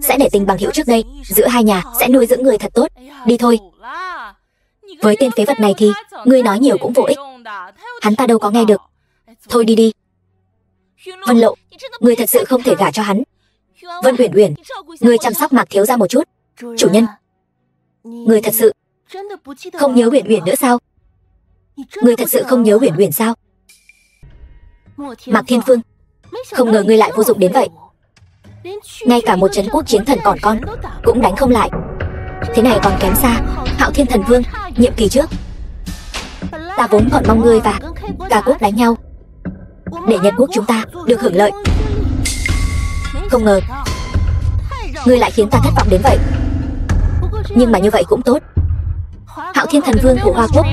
sẽ để tình bằng hữu trước đây, giữa hai nhà sẽ nuôi dưỡng người thật tốt. Đi thôi. Với tên phế vật này thì ngươi nói nhiều cũng vô ích, hắn ta đâu có nghe được. Thôi đi đi. Vân Lộ, ngươi thật sự không thể gả cho hắn. Vân Uyển Uyển, ngươi chăm sóc Mạc thiếu gia một chút. Chủ nhân, ngươi thật sự không nhớ Uyển Uyển nữa sao? Ngươi thật sự không nhớ Uyển Uyển sao? Mạc Thiên Phương, không ngờ ngươi lại vô dụng đến vậy. Ngay cả một trấn quốc chiến thần còn con cũng đánh không lại. Thế này còn kém xa Hạo Thiên Thần Vương nhiệm kỳ trước. Ta vốn còn mong ngươi và cả quốc đánh nhau, để Nhật quốc chúng ta được hưởng lợi. Không ngờ ngươi lại khiến ta thất vọng đến vậy. Nhưng mà như vậy cũng tốt. Hạo Thiên Thần Vương của Hoa Quốc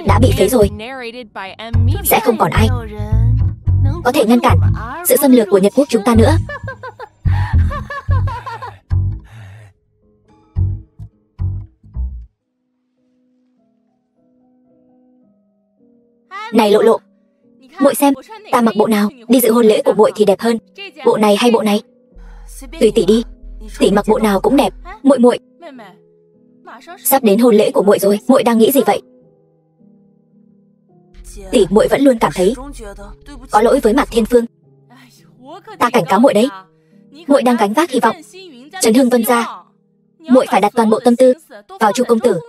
đã bị phế rồi, sẽ không còn ai có thể ngăn cản sự xâm lược của Nhật quốc chúng ta nữa. Này Lộ Lộ, muội xem ta mặc bộ nào đi dự hôn lễ của muội thì đẹp hơn, bộ này hay bộ này? Tùy tỷ đi, tỷ mặc bộ nào cũng đẹp. Muội, sắp đến hôn lễ của muội rồi, muội đang nghĩ gì vậy? Tỷ, muội vẫn luôn cảm thấy có lỗi với Mạc Thiên Phương. Ta cảnh cáo muội đấy, muội đang gánh vác hy vọng Trấn Hưng Vân gia. Muội phải đặt toàn bộ tâm tư vào Chu công tử.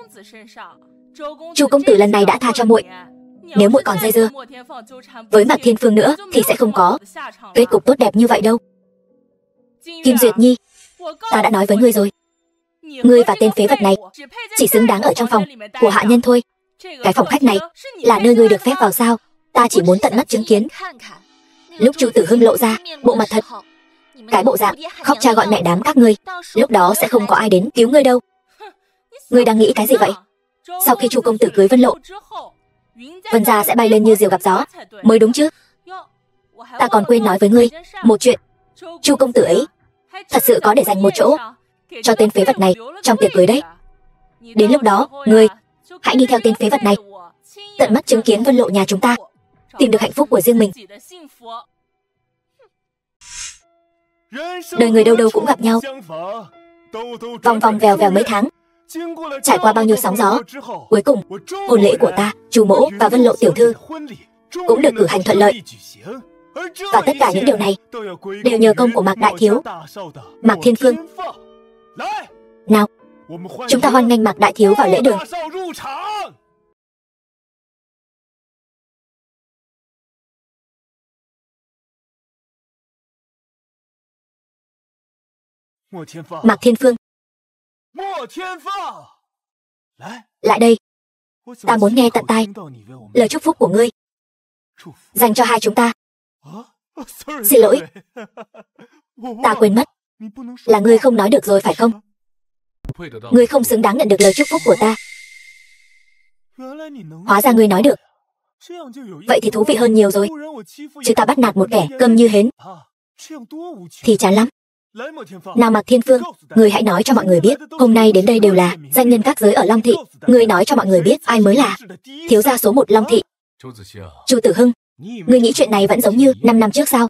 Chu công tử lần này đã tha cho muội. Nếu muội còn dây dưa với Mạc Thiên Phương nữa thì sẽ không có kết cục tốt đẹp như vậy đâu. Kim Duyệt Nhi, ta đã nói với ngươi rồi, ngươi và tên phế vật này chỉ xứng đáng ở trong phòng của hạ nhân thôi. Cái phòng khách này là nơi ngươi được phép vào sao? Ta chỉ muốn tận mắt chứng kiến lúc Chu Tử Hưng lộ ra bộ mặt thật, cái bộ dạng khóc cha gọi mẹ đám các ngươi. Lúc đó sẽ không có ai đến cứu ngươi đâu. Ngươi đang nghĩ cái gì vậy? Sau khi Chu công tử cưới Vân Lộ, Vân gia sẽ bay lên như diều gặp gió mới đúng chứ. Ta còn quên nói với ngươi một chuyện. Chu công tử ấy thật sự có để dành một chỗ cho tên phế vật này trong tiệc cưới đấy. Đến lúc đó, ngươi hãy đi theo tên phế vật này, tận mắt chứng kiến Vân Lộ nhà chúng ta tìm được hạnh phúc của riêng mình. Đời người đâu đâu cũng gặp nhau, vòng vòng vèo vèo mấy tháng, trải qua bao nhiêu sóng gió, cuối cùng hôn lễ của ta, Chu mỗ và Vân Lộ tiểu thư cũng được cử hành thuận lợi. Và tất cả những điều này đều nhờ công của Mạc đại thiếu, Mạc Thiên Phương. Nào, chúng ta hoan nghênh Mạc đại thiếu vào lễ đường. Mạc Thiên Phương, lại đây. Ta muốn nghe tận tai lời chúc phúc của ngươi, dành cho hai chúng ta. Xin lỗi, ta quên mất. Là ngươi không nói được rồi phải không? Ngươi không xứng đáng nhận được lời chúc phúc của ta. Hóa ra ngươi nói được. Vậy thì thú vị hơn nhiều rồi. Chứ ta bắt nạt một kẻ câm như hến thì chán lắm. Nào Mạc Thiên Phương, ngươi hãy nói cho mọi người biết, hôm nay đến đây đều là danh nhân các giới ở Long Thị. Ngươi nói cho mọi người biết ai mới là thiếu gia số 1 Long Thị. Chu Tử Hưng, ngươi nghĩ chuyện này vẫn giống như 5 năm trước sao?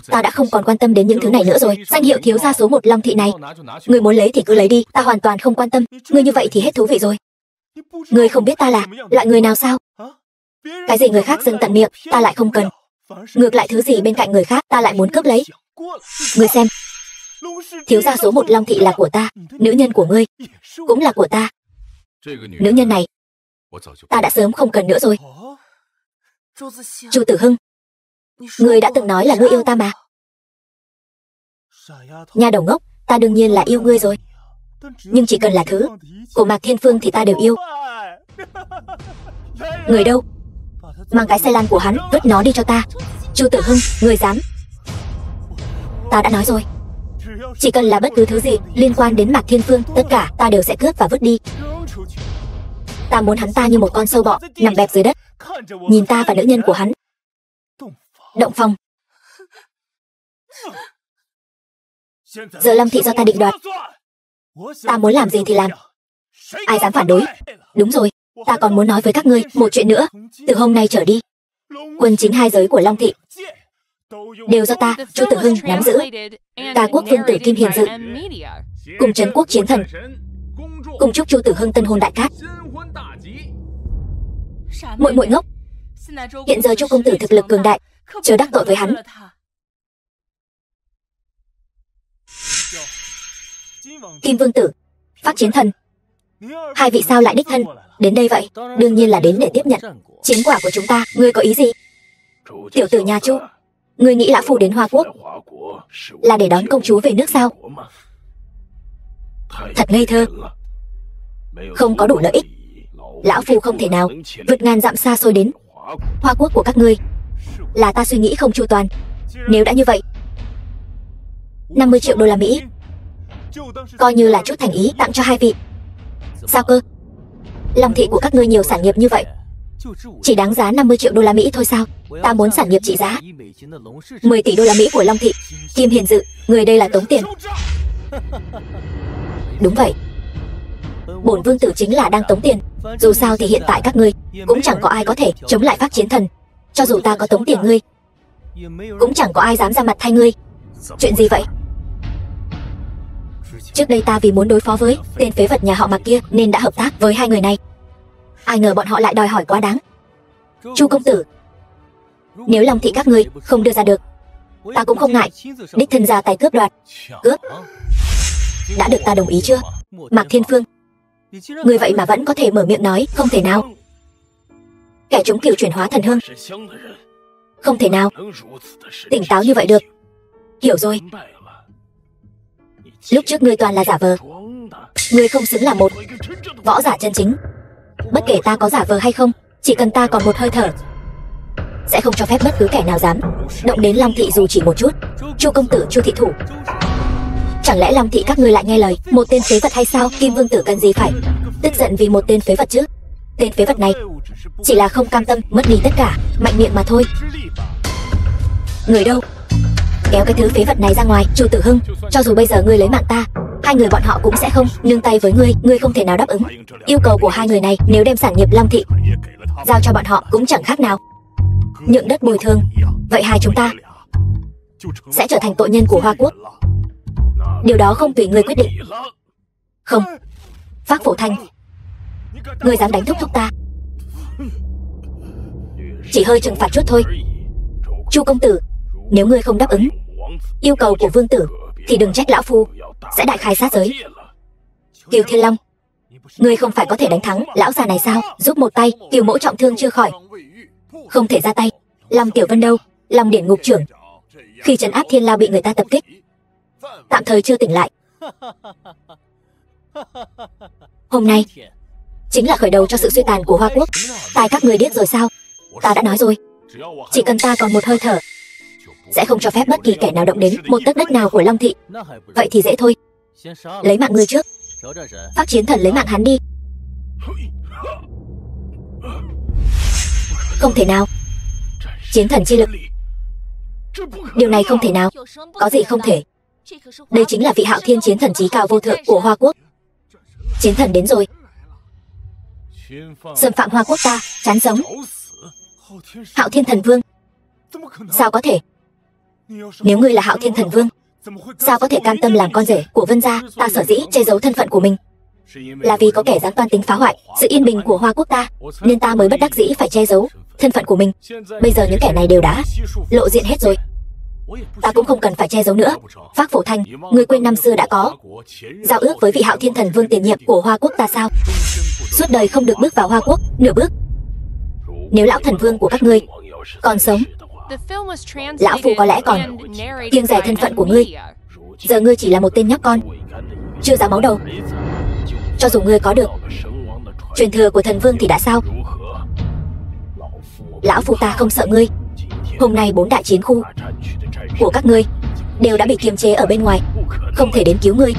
Ta đã không còn quan tâm đến những thứ này nữa rồi. Danh hiệu thiếu gia số 1 Long Thị này, ngươi muốn lấy thì cứ lấy đi, ta hoàn toàn không quan tâm. Ngươi như vậy thì hết thú vị rồi. Ngươi không biết ta là loại người nào sao? Cái gì người khác dâng tận miệng, ta lại không cần. Ngược lại thứ gì bên cạnh người khác, ta lại muốn cướp lấy. Ngươi xem, thiếu gia số 1 Long Thị là của ta, nữ nhân của ngươi cũng là của ta. Nữ nhân này ta đã sớm không cần nữa rồi. Chu Tử Hưng, ngươi đã từng nói là ngươi yêu ta mà. Nha đầu ngốc, ta đương nhiên là yêu ngươi rồi. Nhưng chỉ cần là thứ của Mạc Thiên Phương thì ta đều yêu. Người đâu? Mang cái xe lan của hắn, vứt nó đi cho ta. Chu Tử Hưng, ngươi dám? Ta đã nói rồi, chỉ cần là bất cứ thứ gì liên quan đến Mạc Thiên Phương, tất cả ta đều sẽ cướp và vứt đi. Ta muốn hắn ta như một con sâu bọ nằm bẹp dưới đất, nhìn ta và nữ nhân của hắn động phòng. Giờ Long Thị do ta định đoạt. Ta muốn làm gì thì làm, ai dám phản đối? Đúng rồi, ta còn muốn nói với các ngươi một chuyện nữa. Từ hôm nay trở đi, quân chính hai giới của Long Thị đều do ta, Chu Tử Hưng, nắm giữ. Ca quốc vương tử Kim Hiền Dự cùng trấn quốc chiến thần cùng chúc Chu Tử Hưng tân hôn đại cát. Muội muội ngốc, hiện giờ Chu công tử thực lực cường đại, chớ đắc tội với hắn. Kim vương tử, Phát chiến thần, hai vị sao lại đích thân đến đây vậy? Đương nhiên là đến để tiếp nhận chiến quả của chúng ta. Ngươi có ý gì? Tiểu tử nhà Chu, ngươi nghĩ lão phu đến Hoa Quốc là để đón công chúa về nước sao? Thật ngây thơ, không có đủ lợi ích, lão phu không thể nào vượt ngàn dặm xa xôi đến Hoa Quốc của các ngươi. Là ta suy nghĩ không chu toàn. Nếu đã như vậy, 50 triệu đô la Mỹ coi như là chút thành ý tặng cho hai vị. Sao cơ? Long Thị của các ngươi nhiều sản nghiệp như vậy, chỉ đáng giá 50 triệu đô la Mỹ thôi sao? Ta muốn sản nghiệp trị giá 10 tỷ đô la Mỹ của Long Thị. Kim Hiền Dự, người đây là tống tiền. Đúng vậy, bổn vương tử chính là đang tống tiền. Dù sao thì hiện tại các ngươi cũng chẳng có ai có thể chống lại Phát chiến thần. Cho dù ta có tống tiền ngươi, cũng chẳng có ai dám ra mặt thay ngươi. Chuyện gì vậy? Trước đây ta vì muốn đối phó với tên phế vật nhà họ Mạc kia nên đã hợp tác với hai người này. Ai ngờ bọn họ lại đòi hỏi quá đáng. Chu công tử, nếu Long Thị các ngươi không đưa ra được, ta cũng không ngại đích thân ra tay cướp đoạt. Cướp? Đã được ta đồng ý chưa? Mạc Thiên Phương, ngươi vậy mà vẫn có thể mở miệng nói không thể nào. Kẻ trúng cửu chuyển hóa thần hương, không thể nào tỉnh táo như vậy được. Hiểu rồi. Lúc trước ngươi toàn là giả vờ, ngươi không xứng là một võ giả chân chính. Bất kể ta có giả vờ hay không, chỉ cần ta còn một hơi thở, sẽ không cho phép bất cứ kẻ nào dám động đến Long Thị dù chỉ một chút. Chu công tử, Chu thị thủ, chẳng lẽ Long Thị các ngươi lại nghe lời một tên phế vật hay sao? Kim vương tử cần gì phải tức giận vì một tên phế vật chứ? Tên phế vật này chỉ là không cam tâm mất đi tất cả, mạnh miệng mà thôi. Người đâu? Kéo cái thứ phế vật này ra ngoài. Chu Tử Hưng, cho dù bây giờ ngươi lấy mạng ta, hai người bọn họ cũng sẽ không nương tay với ngươi. Ngươi không thể nào đáp ứng yêu cầu của hai người này. Nếu đem sản nghiệp Long Thị giao cho bọn họ cũng chẳng khác nào nhượng đất bồi thường. Vậy hai chúng ta sẽ trở thành tội nhân của Hoa Quốc. Điều đó không tùy ngươi quyết định. Không, Phác Phổ Thanh, ngươi dám đánh thúc thúc ta, chỉ hơi trừng phạt chút thôi. Chu công tử, nếu ngươi không đáp ứng yêu cầu của vương tử thì đừng trách lão phu sẽ đại khai sát giới. Kiều Thiên Long, ngươi không phải có thể đánh thắng lão già này sao? Giúp một tay, Kiều mẫu trọng thương chưa khỏi, không thể ra tay. Long Tiểu Vân đâu? Long Điển ngục trưởng khi trấn áp Thiên Lao bị người ta tập kích, tạm thời chưa tỉnh lại. Hôm nay chính là khởi đầu cho sự suy tàn của Hoa Quốc. Tai các người điếc rồi sao? Ta đã nói rồi, chỉ cần ta còn một hơi thở, sẽ không cho phép bất kỳ kẻ nào động đến một tấc đất nào của Long Thị. Vậy thì dễ thôi, lấy mạng ngươi trước. Phác chiến thần lấy mạng hắn đi. Không thể nào. Chiến thần chi lực. Điều này không thể nào. Có gì không thể. Đây chính là vị Hạo Thiên chiến thần chí cao vô thượng của Hoa Quốc. Chiến thần đến rồi. Xâm phạm Hoa Quốc ta, chán sống. Hạo Thiên thần vương. Sao có thể? Nếu ngươi là Hạo Thiên thần vương, sao có thể cam tâm làm con rể của Vân gia? Ta sở dĩ che giấu thân phận của mình là vì có kẻ dám toan tính phá hoại sự yên bình của Hoa Quốc ta, nên ta mới bất đắc dĩ phải che giấu thân phận của mình. Bây giờ những kẻ này đều đã lộ diện hết rồi, ta cũng không cần phải che giấu nữa. Phác Phổ Thanh, ngươi quên năm xưa đã có giao ước với vị Hạo Thiên thần vương tiền nhiệm của Hoa Quốc ta sao? Suốt đời không được bước vào Hoa Quốc nửa bước. Nếu lão thần vương của các ngươi còn sống, lão phu có lẽ còn kiêng dè thân phận của ngươi. Giờ ngươi chỉ là một tên nhóc con, chưa ra máu đầu. Cho dù ngươi có được truyền thừa của thần vương thì đã sao? Lão phu ta không sợ ngươi. Hôm nay 4 đại chiến khu của các ngươi đều đã bị kiềm chế ở bên ngoài, không thể đến cứu ngươi.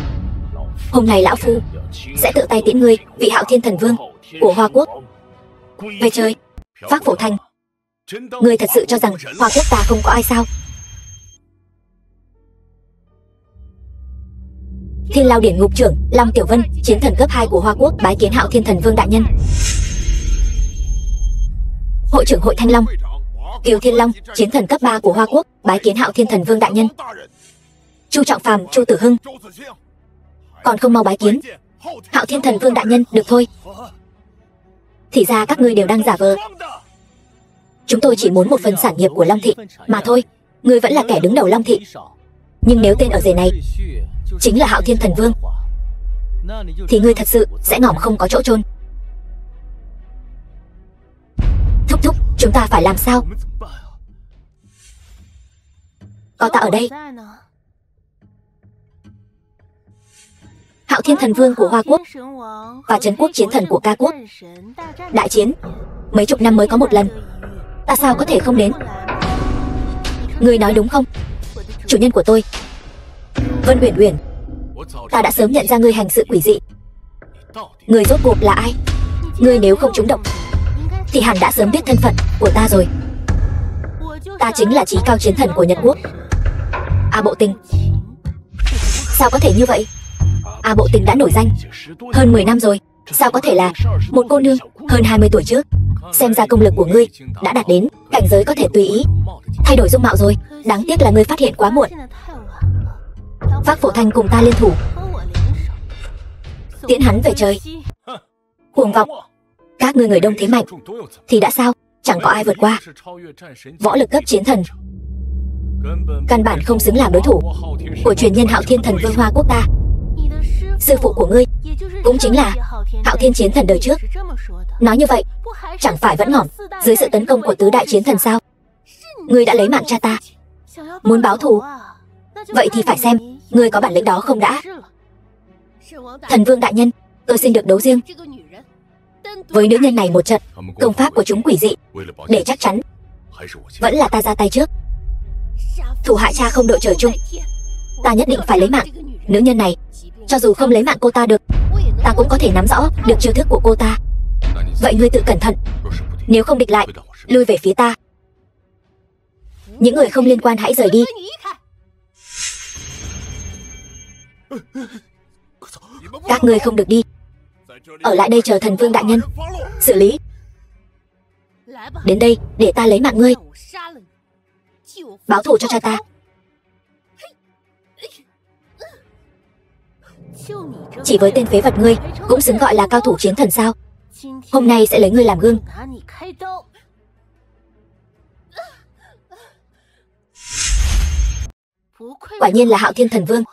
Hôm nay lão phu sẽ tự tay tiễn ngươi, vị Hạo Thiên thần vương của Hoa Quốc, về trời. Phác Phổ Thanh, ngươi thật sự cho rằng Hoa Quốc ta không có ai sao? Thiên Lao Điển ngục trưởng Long Tiểu Vân, chiến thần cấp 2 của Hoa Quốc, bái kiến Hạo Thiên thần vương đại nhân. Hội trưởng Hội Thanh Long Kiều Thiên Long, chiến thần cấp 3 của Hoa Quốc, bái kiến Hạo Thiên thần vương đại nhân. Chu Trọng Phàm, Chu Tử Hưng, còn không mau bái kiến Hạo Thiên thần vương đại nhân được thôi. Thì ra các ngươi đều đang giả vờ. Chúng tôi chỉ muốn một phần sản nghiệp của Long Thị mà thôi. Ngươi vẫn là kẻ đứng đầu Long Thị, nhưng nếu tên ở rể này chính là Hạo Thiên thần vương thì ngươi thật sự sẽ ngỏm không có chỗ chôn. Thúc thúc, chúng ta phải làm sao? Có ta ở đây. Hạo Thiên thần vương của Hoa Quốc và Trấn Quốc chiến thần của Ca Quốc đại chiến mấy chục năm mới có một lần, ta sao có thể không đến? Ngươi nói đúng không, chủ nhân của tôi, Vân Uyển Uyển? Ta đã sớm nhận ra ngươi hành sự quỷ dị. Ngươi rốt cuộc là ai? Ngươi nếu không trúng độc thì hẳn đã sớm biết thân phận của ta rồi. Ta chính là chí cao chiến thần của Nhật Quốc, A Bộ Tình. Sao có thể như vậy? A Bộ Tình đã nổi danh hơn 10 năm rồi, sao có thể là một cô nương hơn 20 tuổi trước? Xem ra công lực của ngươi đã đạt đến cảnh giới có thể tùy ý thay đổi dung mạo rồi. Đáng tiếc là ngươi phát hiện quá muộn. Phác Phổ Thanh cùng ta liên thủ tiễn hắn về trời. Cuồng vọng. Các ngươi người đông thế mạnh thì đã sao? Chẳng có ai vượt qua võ lực cấp chiến thần, căn bản không xứng làm đối thủ của truyền nhân Hạo Thiên thần vương Hoa Quốc ta. Sư phụ của ngươi cũng chính là Hạo Thiên chiến thần đời trước. Nói như vậy chẳng phải vẫn ngỏm dưới sự tấn công của tứ đại chiến thần sao? Ngươi đã lấy mạng cha ta, muốn báo thù, vậy thì phải xem ngươi có bản lĩnh đó không đã. Thần vương đại nhân, tôi xin được đấu riêng với nữ nhân này một trận. Công pháp của chúng quỷ dị, để chắc chắn vẫn là ta ra tay trước. Thủ hại cha không đội trời chung, ta nhất định phải lấy mạng nữ nhân này. Cho dù không lấy mạng cô ta được, ta cũng có thể nắm rõ được chiêu thức của cô ta. Vậy ngươi tự cẩn thận, nếu không địch lại lui về phía ta. Những người không liên quan hãy rời đi. Các ngươi không được đi, ở lại đây chờ thần vương đại nhân xử lý. Đến đây để ta lấy mạng ngươi, báo thù cho cha ta. Chỉ với tên phế vật ngươi cũng xứng gọi là cao thủ chiến thần sao? Hôm nay sẽ lấy ngươi làm gương. Quả nhiên là Hạo Thiên thần vương.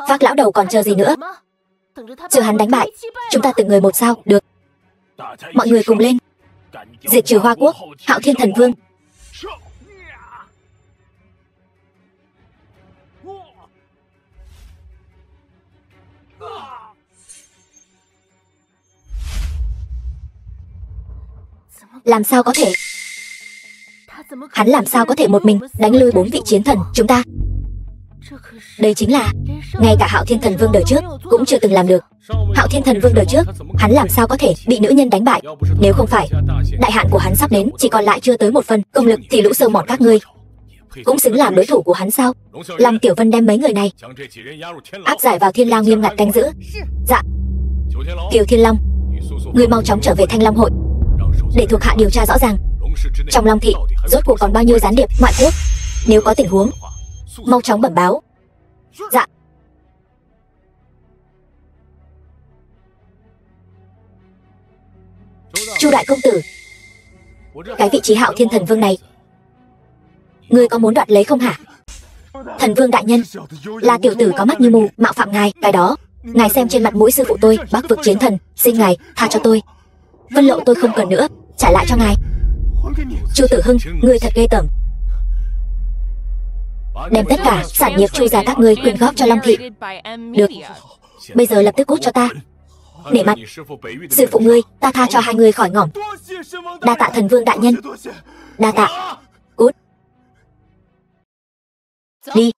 Phác lão đầu còn chờ gì nữa? Chờ hắn đánh bại chúng ta từng người một sao? Được, mọi người cùng lên diệt trừ Hoa Quốc Hạo Thiên thần vương. Làm sao có thể? Hắn làm sao có thể một mình đánh lui 4 vị chiến thần chúng ta? Đây chính là ngay cả Hạo Thiên Thần Vương đời trước cũng chưa từng làm được. Hạo Thiên Thần Vương đời trước, hắn làm sao có thể bị nữ nhân đánh bại? Nếu không phải đại hạn của hắn sắp đến, chỉ còn lại chưa tới 1 phần công lực, thì lũ sâu mọt các ngươi cũng xứng làm đối thủ của hắn sao? Long Tiểu Vân đem mấy người này áp giải vào Thiên Lao nghiêm ngặt canh giữ. Dạ. Kiều Thiên Long, ngươi mau chóng trở về Thanh Long hội để thuộc hạ điều tra rõ ràng trong Long thị rốt cuộc còn bao nhiêu gián điệp ngoại quốc. Nếu có tình huống mau chóng bẩm báo. Dạ. Chu đại công tử, cái vị trí Hạo Thiên Thần Vương này ngươi có muốn đoạt lấy không hả? Thần Vương đại nhân, là tiểu tử có mắt như mù mạo phạm ngài. Cái đó ngài xem trên mặt mũi sư phụ tôi, Bắc vực chiến thần, xin ngài tha cho tôi. Vân Lộ tôi không cần nữa, trả lại cho ngài. Chu Tử Hưng, ngươi thật ghê tởm. Đem tất cả sản nghiệp Chu gia các ngươi quyên góp cho Long thị. Được, bây giờ lập tức cút cho ta. Nể mặt sư phụ ngươi, ta tha cho hai người khỏi ngỏm. Đa tạ Thần Vương đại nhân. Đa tạ. Cút đi.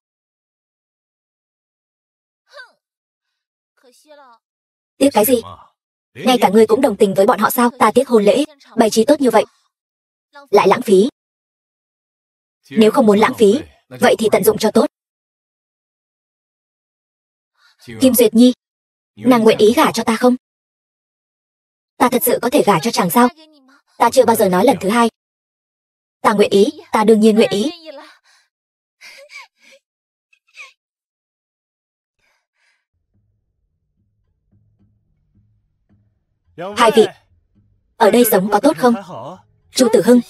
Tiếc cái gì? Ngay cả ngươi cũng đồng tình với bọn họ sao? Ta tiếc hôn lễ bày trí tốt như vậy lại lãng phí. Nếu không muốn lãng phí, vậy thì tận dụng cho tốt. Kim Duyệt Nhi, nàng nguyện ý gả cho ta không? Ta thật sự có thể gả cho chàng sao? Ta chưa bao giờ nói lần thứ hai. Ta nguyện ý, ta đương nhiên nguyện ý. Hai vị, ở đây sống có tốt không? Chu Tử Hưng,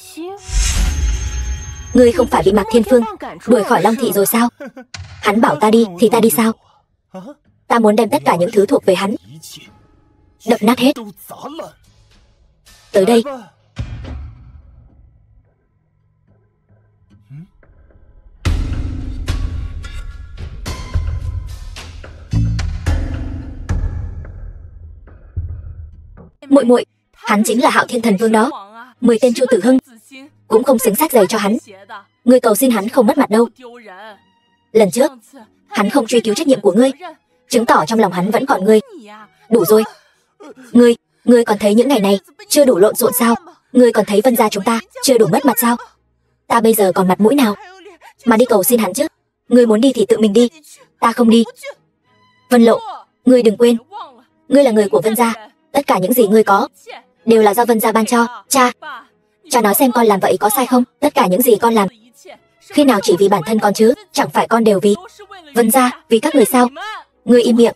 ngươi không phải bị Mạc Thiên Phương đuổi khỏi Long thị rồi sao? Hắn bảo ta đi thì ta đi sao? Ta muốn đem tất cả những thứ thuộc về hắn đập nát hết. Tới đây. Muội muội, hắn chính là Hạo Thiên Thần Vương đó. 10 tên Chu Tử Hưng cũng không xứng xác giày cho hắn. Ngươi cầu xin hắn không mất mặt đâu. Lần trước hắn không truy cứu trách nhiệm của ngươi, chứng tỏ trong lòng hắn vẫn còn ngươi. Đủ rồi. Ngươi còn thấy những ngày này chưa đủ lộn xộn sao? Ngươi còn thấy Vân gia chúng ta chưa đủ mất mặt sao? Ta bây giờ còn mặt mũi nào mà đi cầu xin hắn chứ? Ngươi muốn đi thì tự mình đi, ta không đi. Vân Lộ, ngươi đừng quên, ngươi là người của Vân gia. Tất cả những gì ngươi có đều là do Vân gia ban cho. Cha nói xem con làm vậy có sai không? Tất cả những gì con làm khi nào chỉ vì bản thân con chứ? Chẳng phải con đều vì Vân gia, vì các người sao? Ngươi im miệng.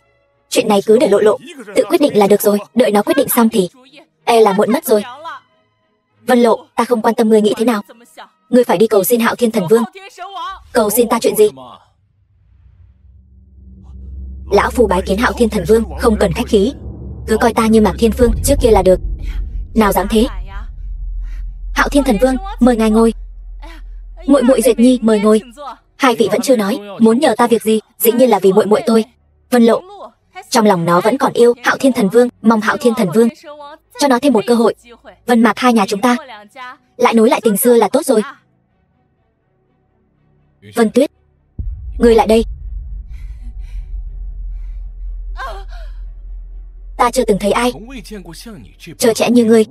Chuyện này cứ để lộ lộ, tự quyết định là được rồi. Đợi nó quyết định xong thì là muộn mất rồi. Vân Lộ, ta không quan tâm ngươi nghĩ thế nào. Ngươi phải đi cầu xin Hạo Thiên Thần Vương. Cầu xin ta chuyện gì? Lão phu bái kiến Hạo Thiên Thần Vương, không cần khách khí. Cứ coi ta như Mạc Thiên Phương trước kia là được. Nào dám thế. Hạo Thiên Thần Vương, mời ngài ngồi. Muội muội Duyệt Nhi, mời ngồi. Hai vị vẫn chưa nói muốn nhờ ta việc gì. Dĩ nhiên là vì muội muội tôi. Vân Lộ, trong lòng nó vẫn còn yêu Hạo Thiên Thần Vương, mong Hạo Thiên Thần Vương cho nó thêm một cơ hội. Vân Mạc hai nhà chúng ta lại nối lại tình xưa là tốt rồi. Vân Tuyết, ngươi lại đây. Ta chưa từng thấy ai trơ trẽ như ngươi.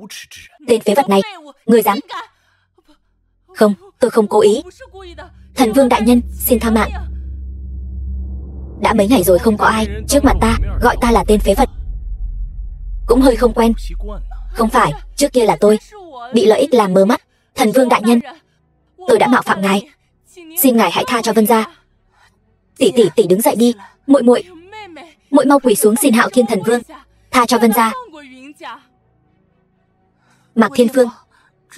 Tên phế vật này, ngươi dám? Không, tôi không cố ý. Thần Vương đại nhân, xin tha mạng. Đã mấy ngày rồi không có ai trước mặt ta gọi ta là tên phế vật, cũng hơi không quen. Không phải, trước kia là tôi bị lợi ích làm mờ mắt. Thần Vương đại nhân, tôi đã mạo phạm ngài, xin ngài hãy tha cho Vân gia. Tỷ đứng dậy đi. Muội mau quỳ xuống xin Hạo Thiên Thần Vương tha cho Vân gia. Mạc Thiên Phương,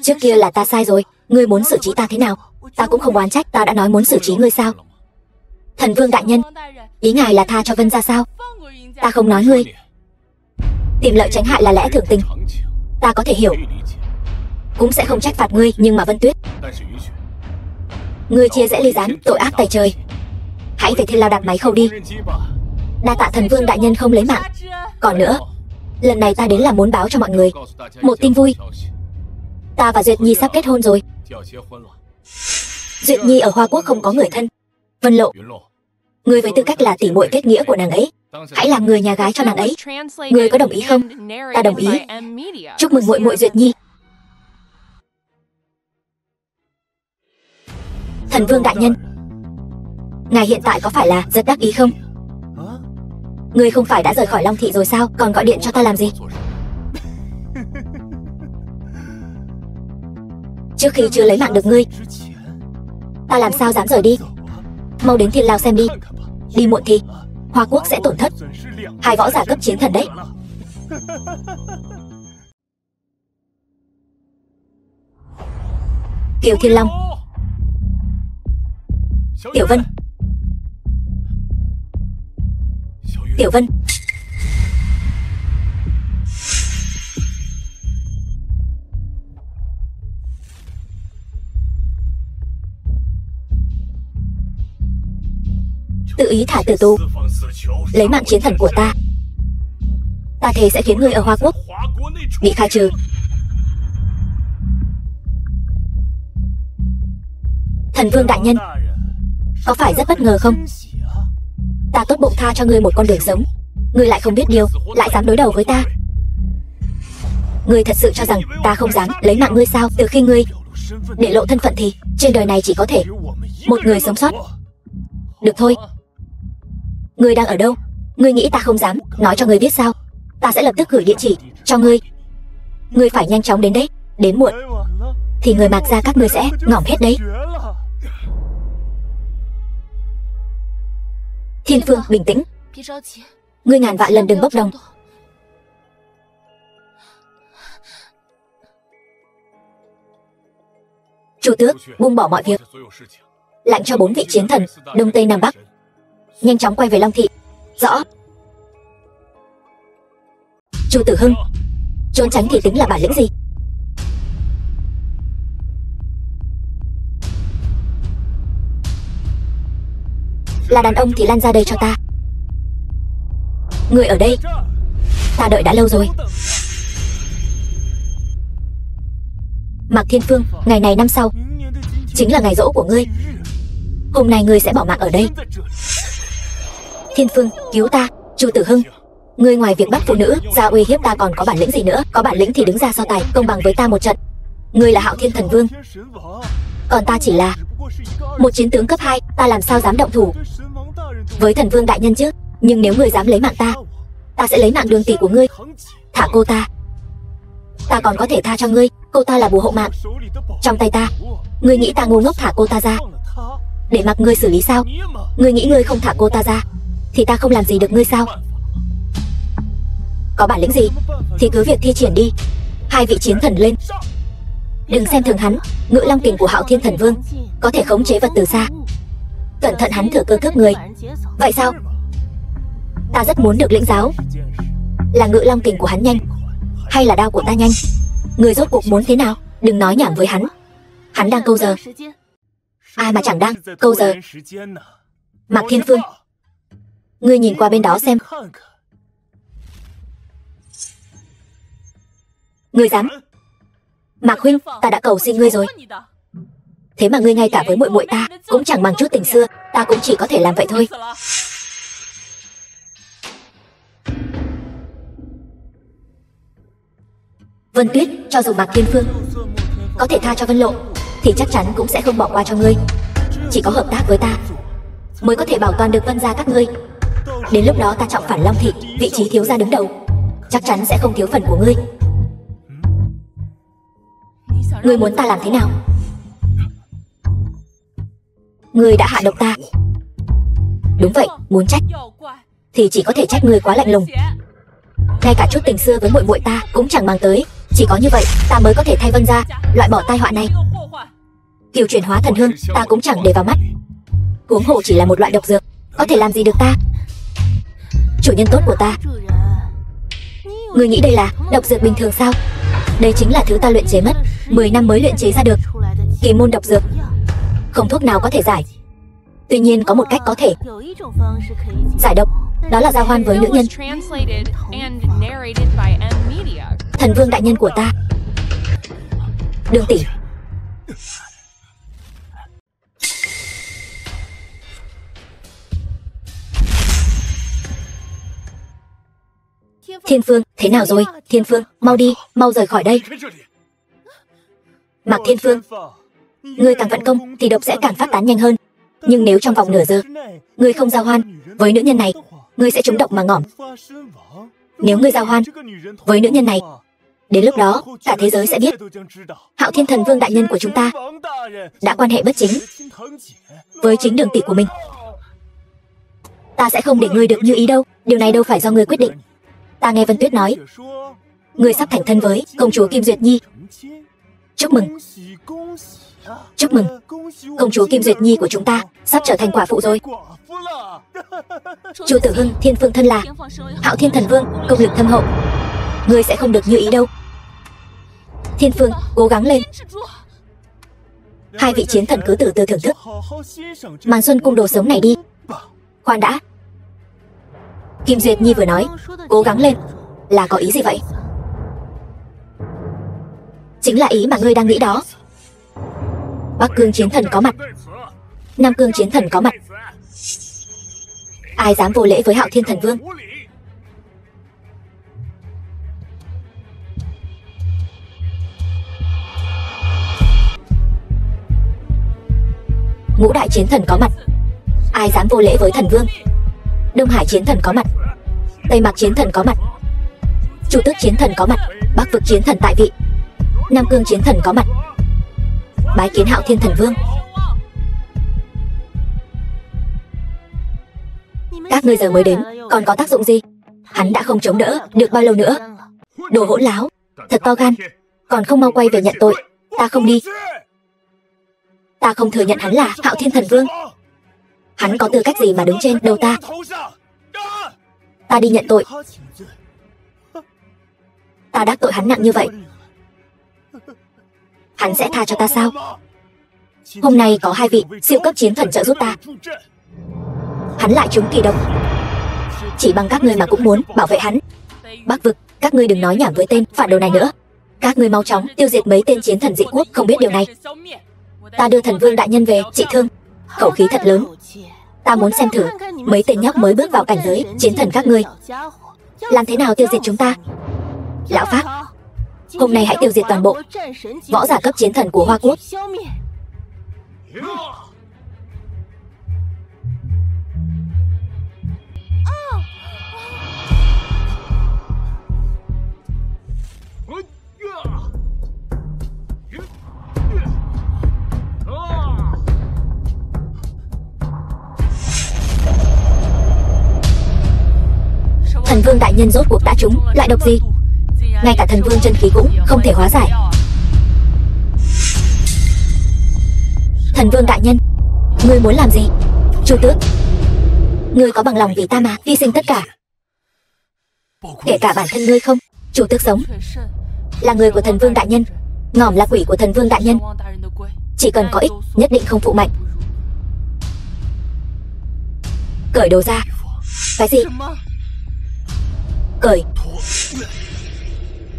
trước kia là ta sai rồi. Ngươi muốn xử trí ta thế nào? Ta cũng không oán trách, ta đã nói muốn xử trí ngươi sao? Thần Vương đại nhân, ý ngài là tha cho Vân gia sao? Ta không nói ngươi. Tìm lợi tránh hại là lẽ thường tình, ta có thể hiểu, cũng sẽ không trách phạt ngươi. Nhưng mà Vân Tuyết, ngươi chia rẽ ly gián, tội ác tày trời. Hãy về Thiên Lao đặt máy khâu đi. Đa tạ Thần Vương đại nhân không lấy mạng. Còn nữa, lần này ta đến là muốn báo cho mọi người một tin vui. Ta và Duyệt Nhi sắp kết hôn rồi. Duyệt Nhi ở Hoa Quốc không có người thân. Vân Lộ, ngươi với tư cách là tỷ muội kết nghĩa của nàng ấy, hãy làm người nhà gái cho nàng ấy. Ngươi có đồng ý không? Ta đồng ý. Chúc mừng muội muội Duyệt Nhi. Thần Vương đại nhân, ngài hiện tại có phải là rất đắc ý không? Ngươi không phải đã rời khỏi Long Thị rồi sao? Còn gọi điện cho ta làm gì? Trước khi chưa lấy mạng được ngươi, ta làm sao dám rời đi? Mau đến Thiên Lao xem đi. Đi muộn thì Hoa Quốc sẽ tổn thất 2 võ giả cấp chiến thần đấy. Kiều Thiên Long, Tiểu Vân, Tiểu Vân. Tự ý thả tử tù, lấy mạng chiến thần của ta. Ta thề sẽ khiến ngươi ở Hoa Quốc bị khai trừ. Thần Vương đại nhân, có phải rất bất ngờ không? Ta tốt bụng tha cho ngươi một con đường sống, ngươi lại không biết điều, lại dám đối đầu với ta. Ngươi thật sự cho rằng ta không dám lấy mạng ngươi sao? Từ khi ngươi để lộ thân phận thì trên đời này chỉ có thể một người sống sót. Được thôi, ngươi đang ở đâu? Ngươi nghĩ ta không dám nói cho ngươi biết sao? Ta sẽ lập tức gửi địa chỉ cho ngươi. Ngươi phải nhanh chóng đến đấy. Đến muộn thì người Mạc gia các ngươi sẽ ngỏm hết đấy. Thiên Phương, bình tĩnh. Ngươi ngàn vạn lần đừng bốc đồng. Chủ tước, buông bỏ mọi việc, lệnh cho 4 vị chiến thần Đông Tây Nam Bắc nhanh chóng quay về Long Thị. Rõ. Chu Tử Hưng, trốn tránh thì tính là bản lĩnh gì? Là đàn ông thì lăn ra đây cho ta. Người ở đây, ta đợi đã lâu rồi. Mạc Thiên Phương, ngày này năm sau chính là ngày giỗ của ngươi. Hôm nay ngươi sẽ bỏ mạng ở đây. Thiên Phương, cứu ta. Chu Tử Hưng, ngươi ngoài việc bắt phụ nữ ra uy hiếp ta còn có bản lĩnh gì nữa? Có bản lĩnh thì đứng ra so tài công bằng với ta một trận. Ngươi là Hạo Thiên Thần Vương, còn ta chỉ là một chiến tướng cấp 2, ta làm sao dám động thủ với Thần Vương đại nhân chứ? Nhưng nếu ngươi dám lấy mạng ta, ta sẽ lấy mạng Đường tỷ của ngươi. Thả cô ta, ta còn có thể tha cho ngươi. Cô ta là bùa hộ mạng trong tay ta. Ngươi nghĩ ta ngu ngốc thả cô ta ra để mặc ngươi xử lý sao? Ngươi nghĩ ngươi không thả cô ta ra thì ta không làm gì được ngươi sao? Có bản lĩnh gì thì cứ việc thi triển đi. 2 vị chiến thần lên. Đừng xem thường hắn. Ngự long kình của Hạo Thiên Thần Vương có thể khống chế vật từ xa. Cẩn thận hắn thừa cơ cướp người. Vậy sao? Ta rất muốn được lĩnh giáo là ngự long kình của hắn nhanh hay là đao của ta nhanh. Người rốt cuộc muốn thế nào? Đừng nói nhảm với hắn. Hắn đang câu giờ. Ai mà chẳng đang câu giờ. Mạc Thiên Phương, ngươi nhìn qua bên đó xem. Ngươi dám? Mạc huynh, ta đã cầu xin ngươi rồi. Thế mà ngươi ngay cả với muội muội ta cũng chẳng bằng chút tình xưa. Ta cũng chỉ có thể làm vậy thôi. Vân Tuyết, cho dù Mạc Thiên Phương có thể tha cho Vân Lộ thì chắc chắn cũng sẽ không bỏ qua cho ngươi. Chỉ có hợp tác với ta mới có thể bảo toàn được Vân gia các ngươi. Đến lúc đó ta trọng phản Long Thị, vị trí thiếu gia đứng đầu chắc chắn sẽ không thiếu phần của ngươi. Ngươi muốn ta làm thế nào? Ngươi đã hạ độc ta. Đúng vậy, muốn trách thì chỉ có thể trách ngươi quá lạnh lùng. Ngay cả chút tình xưa với muội muội ta cũng chẳng mang tới. Chỉ có như vậy ta mới có thể thay Vân gia loại bỏ tai họa này. Kiều chuyển hóa thần hương ta cũng chẳng để vào mắt. Huống hộ chỉ là một loại độc dược, có thể làm gì được ta? Chủ nhân tốt của ta, ngươi nghĩ đây là độc dược bình thường sao? Đây chính là thứ ta luyện chế mất 10 năm mới luyện chế ra được kỳ môn độc dược. Không thuốc nào có thể giải. Tuy nhiên có một cách có thể giải độc, đó là giao hoan với nữ nhân. Thần Vương đại nhân của ta Đường tỷ. Thiên Phương, thế nào rồi? Thiên Phương, mau đi, mau rời khỏi đây. Mạc Thiên Phương, ngươi càng vận công thì độc sẽ càng phát tán nhanh hơn. Nhưng nếu trong vòng nửa giờ ngươi không giao hoan với nữ nhân này, ngươi sẽ trúng độc mà ngỏm. Nếu ngươi giao hoan với nữ nhân này, đến lúc đó cả thế giới sẽ biết Hạo Thiên Thần Vương đại nhân của chúng ta đã quan hệ bất chính với chính đường tỷ của mình. Ta sẽ không để ngươi được như ý đâu. Điều này đâu phải do ngươi quyết định. Ta nghe Vân Tuyết nói ngươi sắp thành thân với công chúa Kim Duyệt Nhi. Chúc mừng. Chúc mừng. Công chúa Kim Duyệt Nhi của chúng ta sắp trở thành quả phụ rồi. Chu Tử Hưng, Thiên Phương thân là Hạo Thiên Thần Vương, công lực thâm hậu, ngươi sẽ không được như ý đâu. Thiên Phương, cố gắng lên. Hai vị chiến thần cứ từ từ thưởng thức màn xuân cung đồ sống này đi. Khoan đã. Kim Duyệt Nhi vừa nói cố gắng lên là có ý gì vậy? Chính là ý mà ngươi đang nghĩ đó. Bắc Cương chiến thần có mặt, Nam Cương chiến thần có mặt. Ai dám vô lễ với Hạo Thiên Thần Vương? Ngũ đại chiến thần có mặt. Ai dám vô lễ với thần vương? Đông Hải chiến thần có mặt, Tây Mạc chiến thần có mặt, Chu Tước chiến thần có mặt, Bắc vực chiến thần tại vị, Nam Cương chiến thần có mặt. Bái kiến Hạo Thiên Thần Vương. Các ngươi giờ mới đến, còn có tác dụng gì? Hắn đã không chống đỡ được bao lâu nữa. Đồ hỗn láo, thật to gan, còn không mau quay về nhận tội. Ta không đi. Ta không thừa nhận hắn là Hạo Thiên Thần Vương. Hắn có tư cách gì mà đứng trên đầu ta? Ta đi nhận tội. Ta đắc tội hắn nặng như vậy, hắn sẽ tha cho ta sao? Hôm nay có hai vị siêu cấp chiến thần trợ giúp ta, hắn lại trúng kỳ độc. Chỉ bằng các ngươi mà cũng muốn bảo vệ hắn. Bắc vực, các ngươi đừng nói nhảm với tên phản đồ này nữa. Các ngươi mau chóng tiêu diệt mấy tên chiến thần dị quốc không biết điều này. Ta đưa thần vương đại nhân về trị thương. Khẩu khí thật lớn. Ta muốn xem thử mấy tên nhóc mới bước vào cảnh giới chiến thần các ngươi làm thế nào tiêu diệt chúng ta. Lão Pháp, hôm nay hãy tiêu diệt toàn bộ võ giả cấp chiến thần của Hoa Quốc. Thần vương đại nhân rốt cuộc đã trúng loại độc gì? Ngay cả thần vương chân khí cũng không thể hóa giải. Thần vương đại nhân, ngươi muốn làm gì? Chu Tước, ngươi có bằng lòng vì ta mà hy sinh tất cả, kể cả bản thân ngươi không? Chu Tước sống là người của thần vương đại nhân, ngỏm là quỷ của thần vương đại nhân. Chỉ cần có ích nhất định không phụ mạnh. Cởi đồ ra. Cái gì? Cởi.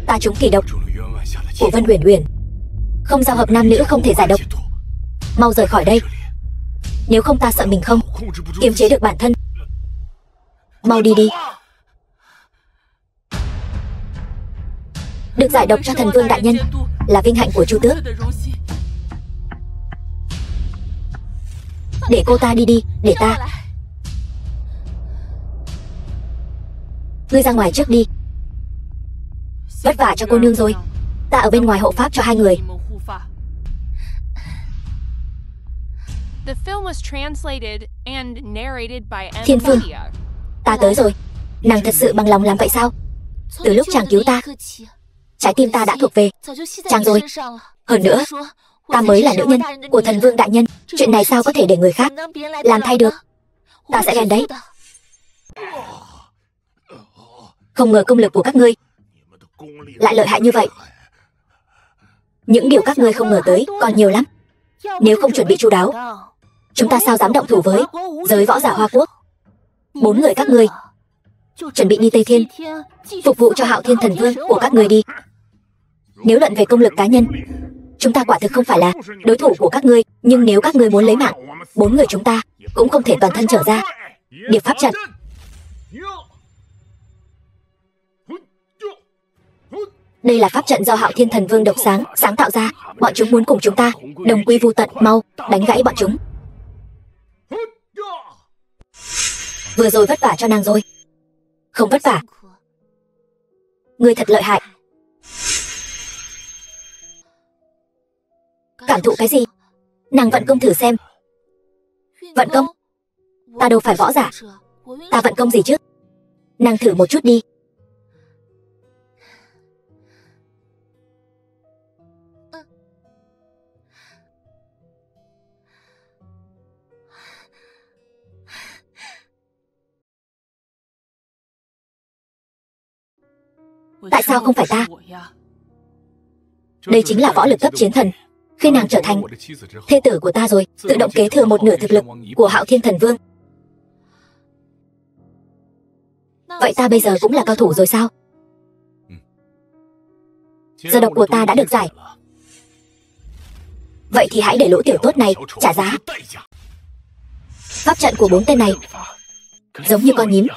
Ta trúng kỳ độc của Vân Uyển Uyển, không giao hợp nam nữ không thể giải độc. Mau rời khỏi đây, nếu không ta sợ mình không kiềm chế được bản thân. Mau đi đi. Được giải độc cho thần vương đại nhân là vinh hạnh của Chu Tước. Để cô ta đi đi, để ta. Ngươi ra ngoài trước đi. Vất vả cho cô nương rồi. Ta ở bên ngoài hộ pháp cho hai người. Thiên Phương, ta tới rồi. Nàng thật sự bằng lòng làm vậy sao? Từ lúc chàng cứu ta, trái tim ta đã thuộc về chàng rồi. Hơn nữa, ta mới là nữ nhân của thần vương đại nhân. Chuyện này sao có thể để người khác làm thay được? Ta sẽ ghen đấy. Không ngờ công lực của các ngươi lại lợi hại như vậy. Những điều các ngươi không ngờ tới còn nhiều lắm. Nếu không chuẩn bị chu đáo, chúng ta sao dám động thủ với giới võ giả Hoa Quốc. 4 người các ngươi chuẩn bị đi Tây Thiên phục vụ cho Hạo Thiên Thần Vương của các ngươi đi. Nếu luận về công lực cá nhân Chúng ta quả thực không phải là đối thủ của các ngươi, nhưng nếu các ngươi muốn lấy mạng, 4 người chúng ta cũng không thể toàn thân trở ra. Điệp pháp trận. Đây là pháp trận do Hạo Thiên Thần Vương độc sáng tạo ra. Bọn chúng muốn cùng chúng ta đồng quy vu tận, mau đánh gãy bọn chúng. Vừa rồi vất vả cho nàng rồi. Không vất vả. Ngươi thật lợi hại. Cảm thụ cái gì? Nàng vận công thử xem. Vận công? Ta đâu phải võ giả. Ta vận công gì chứ? Nàng thử một chút đi. Tại sao không phải ta? Đây chính là võ lực cấp chiến thần. Khi nàng trở thành thê tử của ta rồi, tự động kế thừa một nửa thực lực của Hạo Thiên Thần Vương. Vậy ta bây giờ cũng là cao thủ rồi sao? Giờ độc của ta đã được giải. Vậy thì hãy để lũ tiểu tốt này trả giá. Pháp trận của 4 tên này giống như con nhím,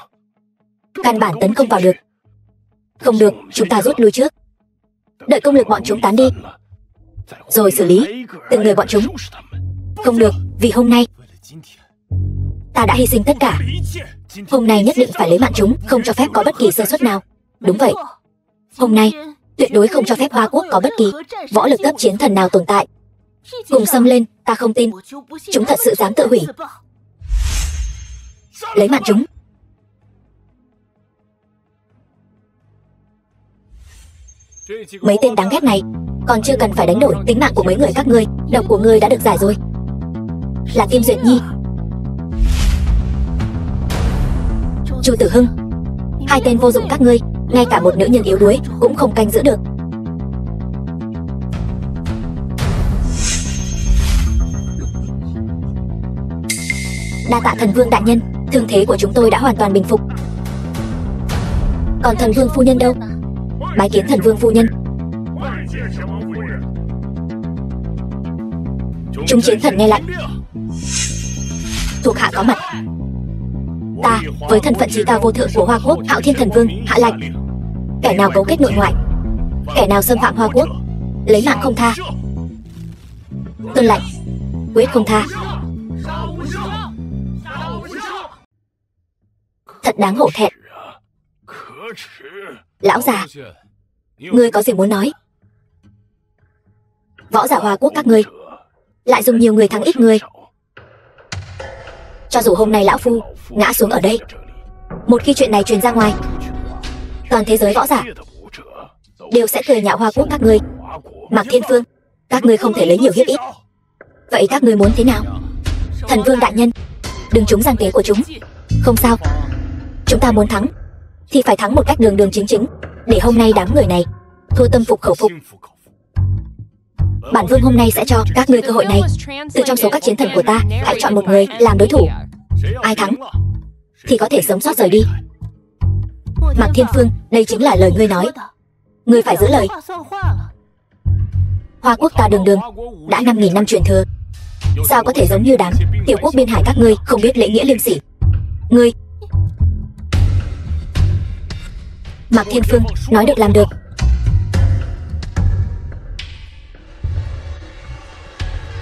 căn bản tấn công vào được. Không được, chúng ta rút lui trước. Đợi công lực bọn chúng tán đi, rồi xử lý từng người bọn chúng. Không được, vì hôm nay ta đã hy sinh tất cả. Hôm nay nhất định phải lấy mạng chúng, không cho phép có bất kỳ sơ suất nào. Đúng vậy. Hôm nay tuyệt đối không cho phép Hoa Quốc có bất kỳ võ lực cấp chiến thần nào tồn tại. Cùng xông lên, ta không tin chúng thật sự dám tự hủy. Lấy mạng chúng. Mấy tên đáng ghét này còn chưa cần phải đánh đổi tính mạng của mấy người các ngươi. Độc của ngươi đã được giải rồi. Là Kim Duyệt Nhi, Chu Tử Hưng. 2 tên vô dụng các ngươi, ngay cả một nữ nhân yếu đuối cũng không canh giữ được. Đa tạ Thần Vương đại nhân, thương thế của chúng tôi đã hoàn toàn bình phục. Còn Thần Vương phu nhân đâu? Bái kiến Thần Vương phu nhân. Trung Chiến Thần nghe lệnh. Thuộc hạ có mặt. Ta với thân phận trí cao vô thượng của Hoa Quốc Hạo Thiên Thần Vương hạ lệnh. Kẻ nào cấu kết nội ngoại, kẻ nào xâm phạm Hoa Quốc, lấy mạng không tha. Tuân lệnh, quyết không tha. Thật đáng hổ thẹn. Lão già, ngươi có gì muốn nói? Võ giả Hoa Quốc các ngươi lại dùng nhiều người thắng ít người. Cho dù hôm nay lão phu ngã xuống ở đây, một khi chuyện này truyền ra ngoài, toàn thế giới võ giả đều sẽ cười nhạo Hoa Quốc các ngươi. Mạc Thiên Phương, các ngươi không thể lấy nhiều hiếp ít. Vậy các ngươi muốn thế nào? Thần Vương đại nhân, đừng trúng gian kế của chúng. Không sao, chúng ta muốn thắng thì phải thắng một cách đường đường chính chính, để hôm nay đám người này thua tâm phục khẩu phục. Bản vương hôm nay sẽ cho các ngươi cơ hội này. Từ trong số các chiến thần của ta, hãy chọn một người làm đối thủ. Ai thắng thì có thể sống sót rời đi. Mạc Thiên Phương, đây chính là lời ngươi nói. Ngươi phải giữ lời. Hoa Quốc ta đường đường đã 5.000 năm truyền thừa, sao có thể giống như đám tiểu quốc biên hải các ngươi không biết lễ nghĩa liêm sỉ. Ngươi Mạc Thiên Phương, nói được làm được.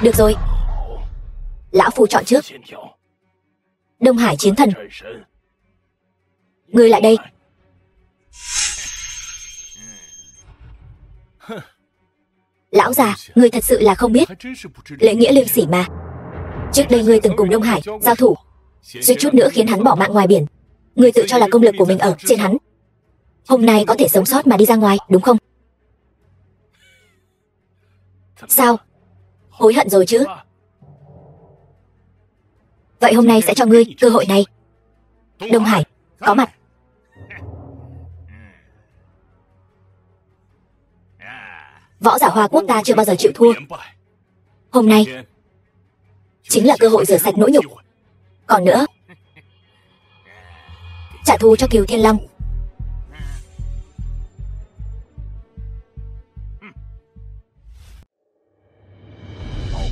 Được rồi, lão phu chọn trước. Đông Hải Chiến Thần, ngươi lại đây. Lão già, ngươi thật sự là không biết lễ nghĩa liêm sỉ mà. Trước đây ngươi từng cùng Đông Hải giao thủ, suýt chút nữa khiến hắn bỏ mạng ngoài biển. Ngươi tự cho là công lực của mình ở trên hắn, hôm nay có thể sống sót mà đi ra ngoài, đúng không? Sao? Hối hận rồi chứ? Vậy hôm nay sẽ cho ngươi cơ hội này. Đông Hải, có mặt. Võ giả Hoa Quốc ta chưa bao giờ chịu thua. Hôm nay chính là cơ hội rửa sạch nỗi nhục. Còn nữa, trả thù cho Cửu Thiên Long.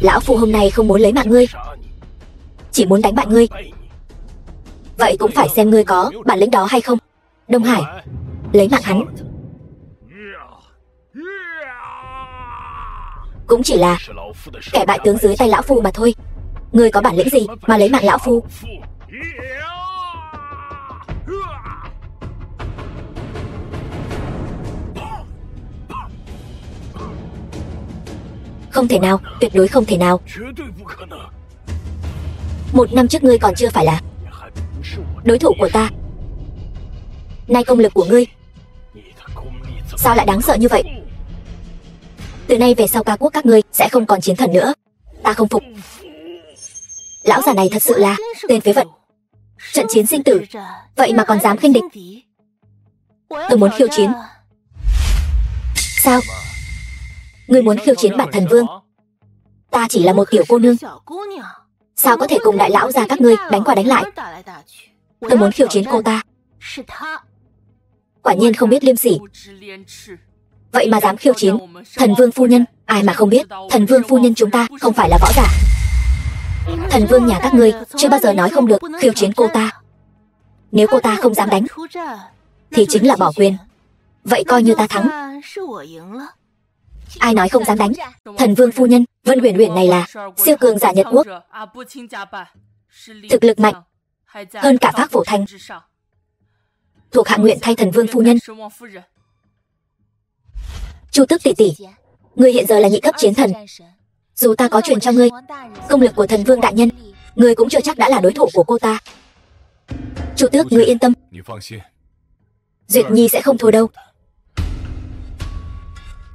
Lão Phu hôm nay không muốn lấy mạng ngươi, chỉ muốn đánh bại ngươi. Vậy cũng phải xem ngươi có bản lĩnh đó hay không. Đông Hải, lấy mạng hắn. Cũng chỉ là kẻ bại tướng dưới tay Lão Phu mà thôi. Ngươi có bản lĩnh gì mà lấy mạng Lão Phu? Không thể nào, tuyệt đối không thể nào. 1 năm trước ngươi còn chưa phải là đối thủ của ta. Nay công lực của ngươi sao lại đáng sợ như vậy? Từ nay về sau Ca Quốc các ngươi sẽ không còn chiến thần nữa. Ta không phục. Lão già này thật sự là tên phế vật. Trận chiến sinh tử, vậy mà còn dám khinh địch. Tôi muốn khiêu chiến. Sao? Ngươi muốn khiêu chiến bản thần vương? Ta chỉ là một tiểu cô nương, sao có thể cùng đại lão già các ngươi đánh qua đánh lại? Tôi muốn khiêu chiến cô ta. Quả nhiên không biết liêm sỉ. Vậy mà dám khiêu chiến thần vương phu nhân. Ai mà không biết thần vương phu nhân chúng ta không phải là võ giả. Thần vương nhà các ngươi chưa bao giờ nói không được khiêu chiến cô ta. Nếu cô ta không dám đánh thì chính là bỏ quyền. Vậy coi như ta thắng. Ai nói không dám đánh? Thần vương phu nhân Vân Huyền Huyền này là siêu cường giả Nhật Quốc, thực lực mạnh hơn cả Phác Phổ Thành. Thuộc hạ nguyện thay thần vương phu nhân. Chu Tước tỷ tỷ, ngươi hiện giờ là nhị cấp chiến thần. Dù ta có truyền cho ngươi công lực của thần vương đại nhân, ngươi cũng chưa chắc đã là đối thủ của cô ta. Chu Tước, ngươi yên tâm, Duyệt Nhi sẽ không thua đâu.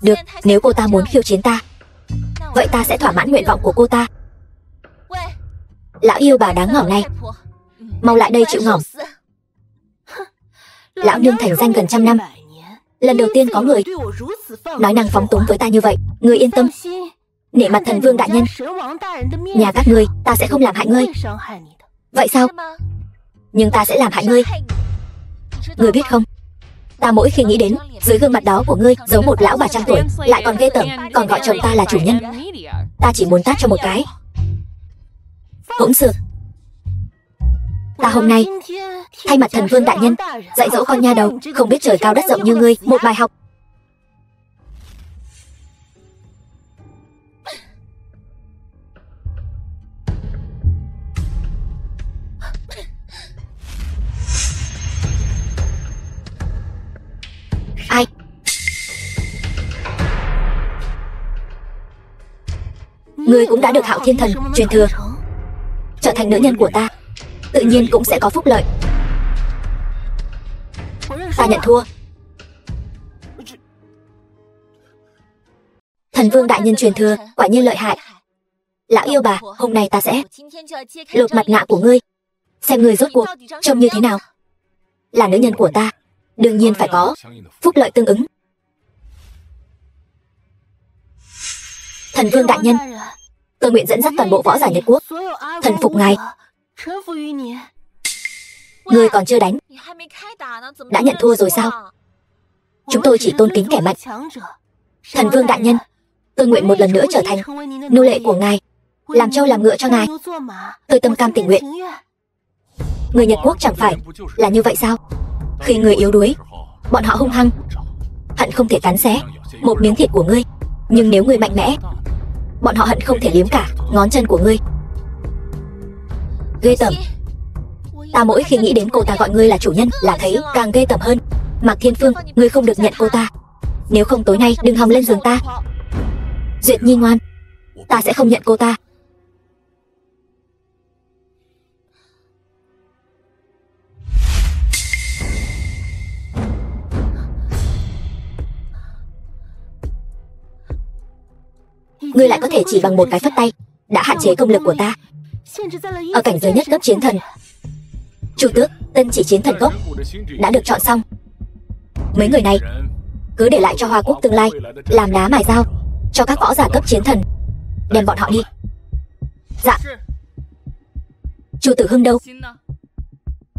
Được, nếu cô ta muốn khiêu chiến ta, vậy ta sẽ thỏa mãn nguyện vọng của cô ta. Lão yêu bà đáng ngỏm này, mau lại đây chịu ngỏm. Lão nương thành danh gần 100 năm, lần đầu tiên có người nói năng phóng túng với ta như vậy. Ngươi yên tâm, nể mặt thần vương đại nhân, nhà các ngươi ta sẽ không làm hại ngươi. Vậy sao? Nhưng ta sẽ làm hại ngươi. Ngươi biết không, ta mỗi khi nghĩ đến dưới gương mặt đó của ngươi giống một lão bà 100 tuổi, lại còn ghê tởm, còn gọi chồng ta là chủ nhân, ta chỉ muốn tát cho một cái. Hỗn xược. Ta hôm nay thay mặt thần vương đại nhân dạy dỗ con nha đầu không biết trời cao đất rộng như ngươi một bài học. Ai? Ngươi cũng đã được Hạo Thiên Thần truyền thừa, trở thành nữ nhân của ta, tự nhiên cũng sẽ có phúc lợi. Ta nhận thua. Thần vương đại nhân truyền thừa quả nhiên lợi hại. Lão yêu bà, hôm nay ta sẽ lột mặt nạ của ngươi, xem ngươi rốt cuộc trông như thế nào. Là nữ nhân của ta, đương nhiên phải có phúc lợi tương ứng. Thần vương đại nhân, tôi nguyện dẫn dắt toàn bộ võ giả Nhật Quốc thần phục ngài. Ngươi còn chưa đánh đã nhận thua rồi sao? Chúng tôi chỉ tôn kính kẻ mạnh. Thần vương đại nhân, tôi nguyện một lần nữa trở thành nô lệ của ngài, làm trâu làm ngựa cho ngài. Tôi tâm cam tình nguyện. Người Nhật Quốc chẳng phải là như vậy sao? Khi người yếu đuối, bọn họ hung hăng, hận không thể cắn xé một miếng thịt của ngươi. Nhưng nếu ngươi mạnh mẽ, bọn họ hận không thể liếm cả ngón chân của ngươi. Ghê tởm. Ta mỗi khi nghĩ đến cô ta gọi ngươi là chủ nhân là thấy càng ghê tởm hơn. Mạc Thiên Phương, ngươi không được nhận cô ta, nếu không tối nay đừng hòng lên giường ta. Duyệt Nhi ngoan, ta sẽ không nhận cô ta. Ngươi lại có thể chỉ bằng một cái phất tay đã hạn chế công lực của ta. Ở cảnh giới nhất cấp chiến thần, Chu Tước, Tân Chỉ Chiến Thần Cốc đã được chọn xong. Mấy người này cứ để lại cho Hoa Quốc tương lai làm đá mài dao cho các võ giả cấp chiến thần. Đem bọn họ đi. Dạ. Chu Tử Hưng đâu?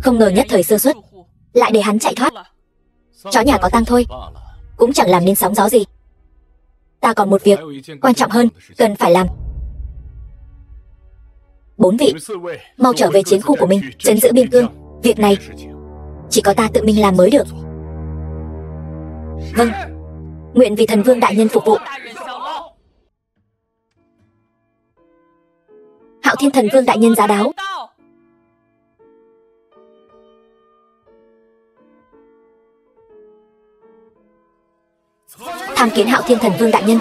Không ngờ nhất thời sơ suất lại để hắn chạy thoát. Chó nhà có tang thôi, cũng chẳng làm nên sóng gió gì. Ta còn một việc quan trọng hơn cần phải làm. 4 vị, mau trở về chiến khu của mình, trấn giữ biên cương. Việc này chỉ có ta tự mình làm mới được. Vâng, nguyện vì thần vương đại nhân phục vụ. Hạo Thiên thần vương đại nhân giá đáo. Tham kiến Hạo Thiên thần vương đại nhân.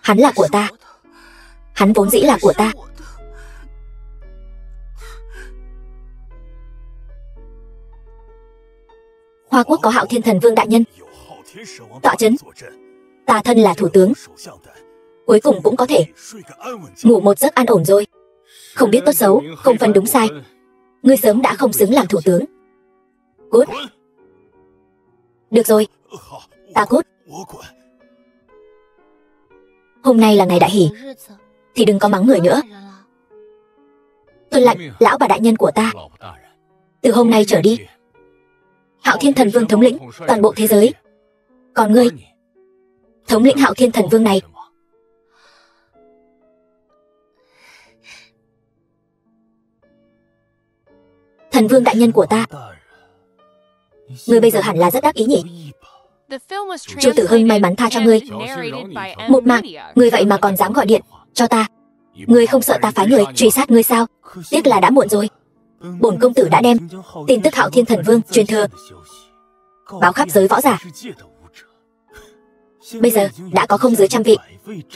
Hắn là của ta. Hắn vốn dĩ là của ta. Hoa quốc có Hạo Thiên thần vương đại nhân tọa chấn, ta thân là thủ tướng, cuối cùng cũng có thể ngủ một giấc an ổn rồi. Không biết tốt xấu, không phân đúng sai. Ngươi sớm đã không xứng làm thủ tướng. Cút. Được rồi, ta cút. Hôm nay là ngày đại hỷ, thì đừng có mắng người nữa. Tuân lệnh, lão bà đại nhân của ta. Từ hôm nay trở đi, Hạo Thiên thần vương thống lĩnh toàn bộ thế giới. Còn ngươi, thống lĩnh Hạo Thiên thần vương này. Thần vương đại nhân của ta, ngươi bây giờ hẳn là rất đắc ý nhỉ? Chu Tử Hưng may mắn tha cho ngươi một mạng, ngươi vậy mà còn dám gọi điện cho ta. Ngươi không sợ ta phái người truy sát ngươi sao? Tiếc là đã muộn rồi. Bổn công tử đã đem tin tức Hạo Thiên thần vương truyền thừa báo khắp giới võ giả. Bây giờ đã có không dưới 100 vị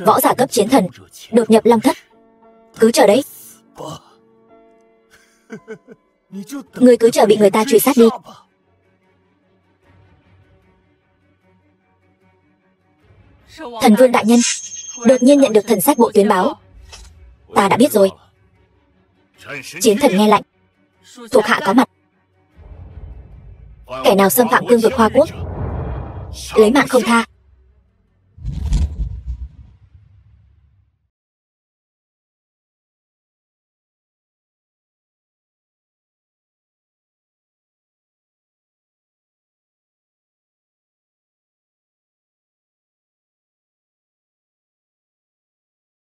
võ giả cấp chiến thần đột nhập Long Thất. Cứ chờ đấy. Ngươi cứ chờ bị người ta truy sát đi. Thần vương đại nhân đột nhiên nhận được thần sách bộ tuyến báo. Ta đã biết rồi. Chiến thần nghe lệnh, thuộc hạ có mặt. Kẻ nào xâm phạm cương vực Hoa quốc, lấy mạng không tha.